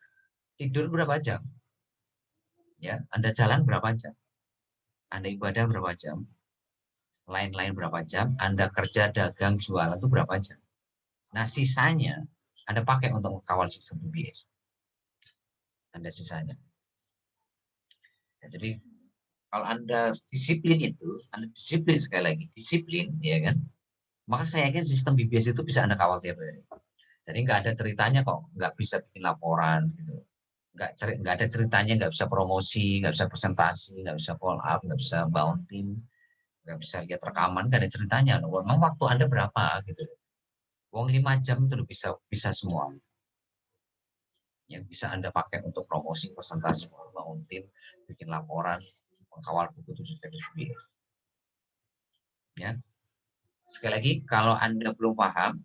tidur berapa jam? Ya, Anda jalan berapa jam? Anda ibadah berapa jam? Lain-lain berapa jam? Anda kerja, dagang, jualan itu berapa jam? Nah, sisanya Anda pakai untuk mengawal sistem BBS. Anda sisanya. Ya, jadi kalau Anda disiplin itu, Anda disiplin sekali lagi, disiplin, ya kan? Maka saya yakin sistem BBS itu bisa Anda kawal tiap hari. Jadi nggak ada ceritanya kok nggak bisa bikin laporan gitu. Nggak ada ceritanya nggak bisa promosi, nggak bisa presentasi, nggak bisa follow up, nggak bisa bangun tim, nggak bisa lihat rekaman, nggak ada ceritanya. Memang waktu Anda berapa gitu. Uang 5 jam itu bisa bisa semua. Yang bisa Anda pakai untuk promosi, presentasi, bangun tim, bikin laporan, mengkawal buku 7 TPB. Ya. Sekali lagi, kalau Anda belum paham,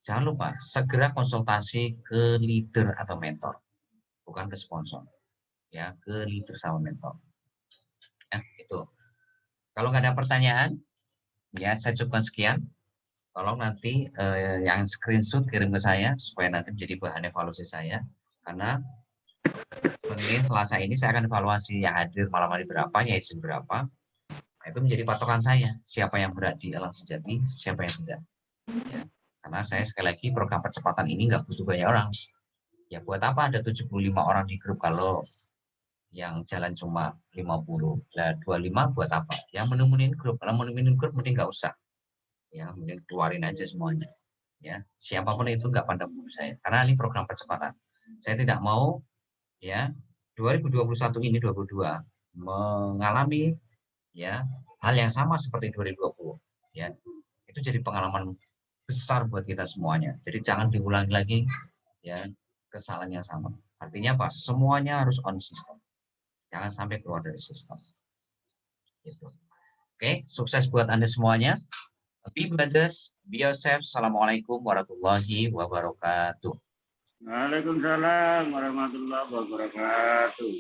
jangan lupa segera konsultasi ke leader atau mentor, bukan ke sponsor. Ya, ke leader sama mentor. Ya, itu. Kalau nggak ada pertanyaan, ya saya cukupkan sekian. Tolong nanti yang screenshot kirim ke saya supaya nanti menjadi bahan evaluasi saya. Karena Senin, Selasa ini saya akan evaluasi yang hadir malam hari berapa, ya izin berapa. Nah, itu menjadi patokan saya. Siapa yang berat di Elang Sejati, siapa yang tidak. Ya. Karena saya sekali lagi program percepatan ini nggak butuh banyak orang. Ya buat apa ada 75 orang di grup kalau yang jalan cuma 50. Lah 25 buat apa? Ya menemuin grup. Kalau menemuin grup mending nggak usah. Ya mending keluarin aja semuanya. Ya siapapun itu nggak pandang bulu saya. Karena ini program percepatan. Saya tidak mau ya 2021 ini 22 mengalami ya hal yang sama seperti 2020 ya. Itu jadi pengalaman besar buat kita semuanya. Jadi jangan diulangi lagi ya kesalahan yang sama. Artinya apa? Semuanya harus on system. Jangan sampai keluar dari sistem. Gitu. Oke, sukses buat Anda semuanya. Be brothers, be yourself. Assalamualaikum warahmatullahi wabarakatuh. Waalaikumsalam warahmatullahi wabarakatuh.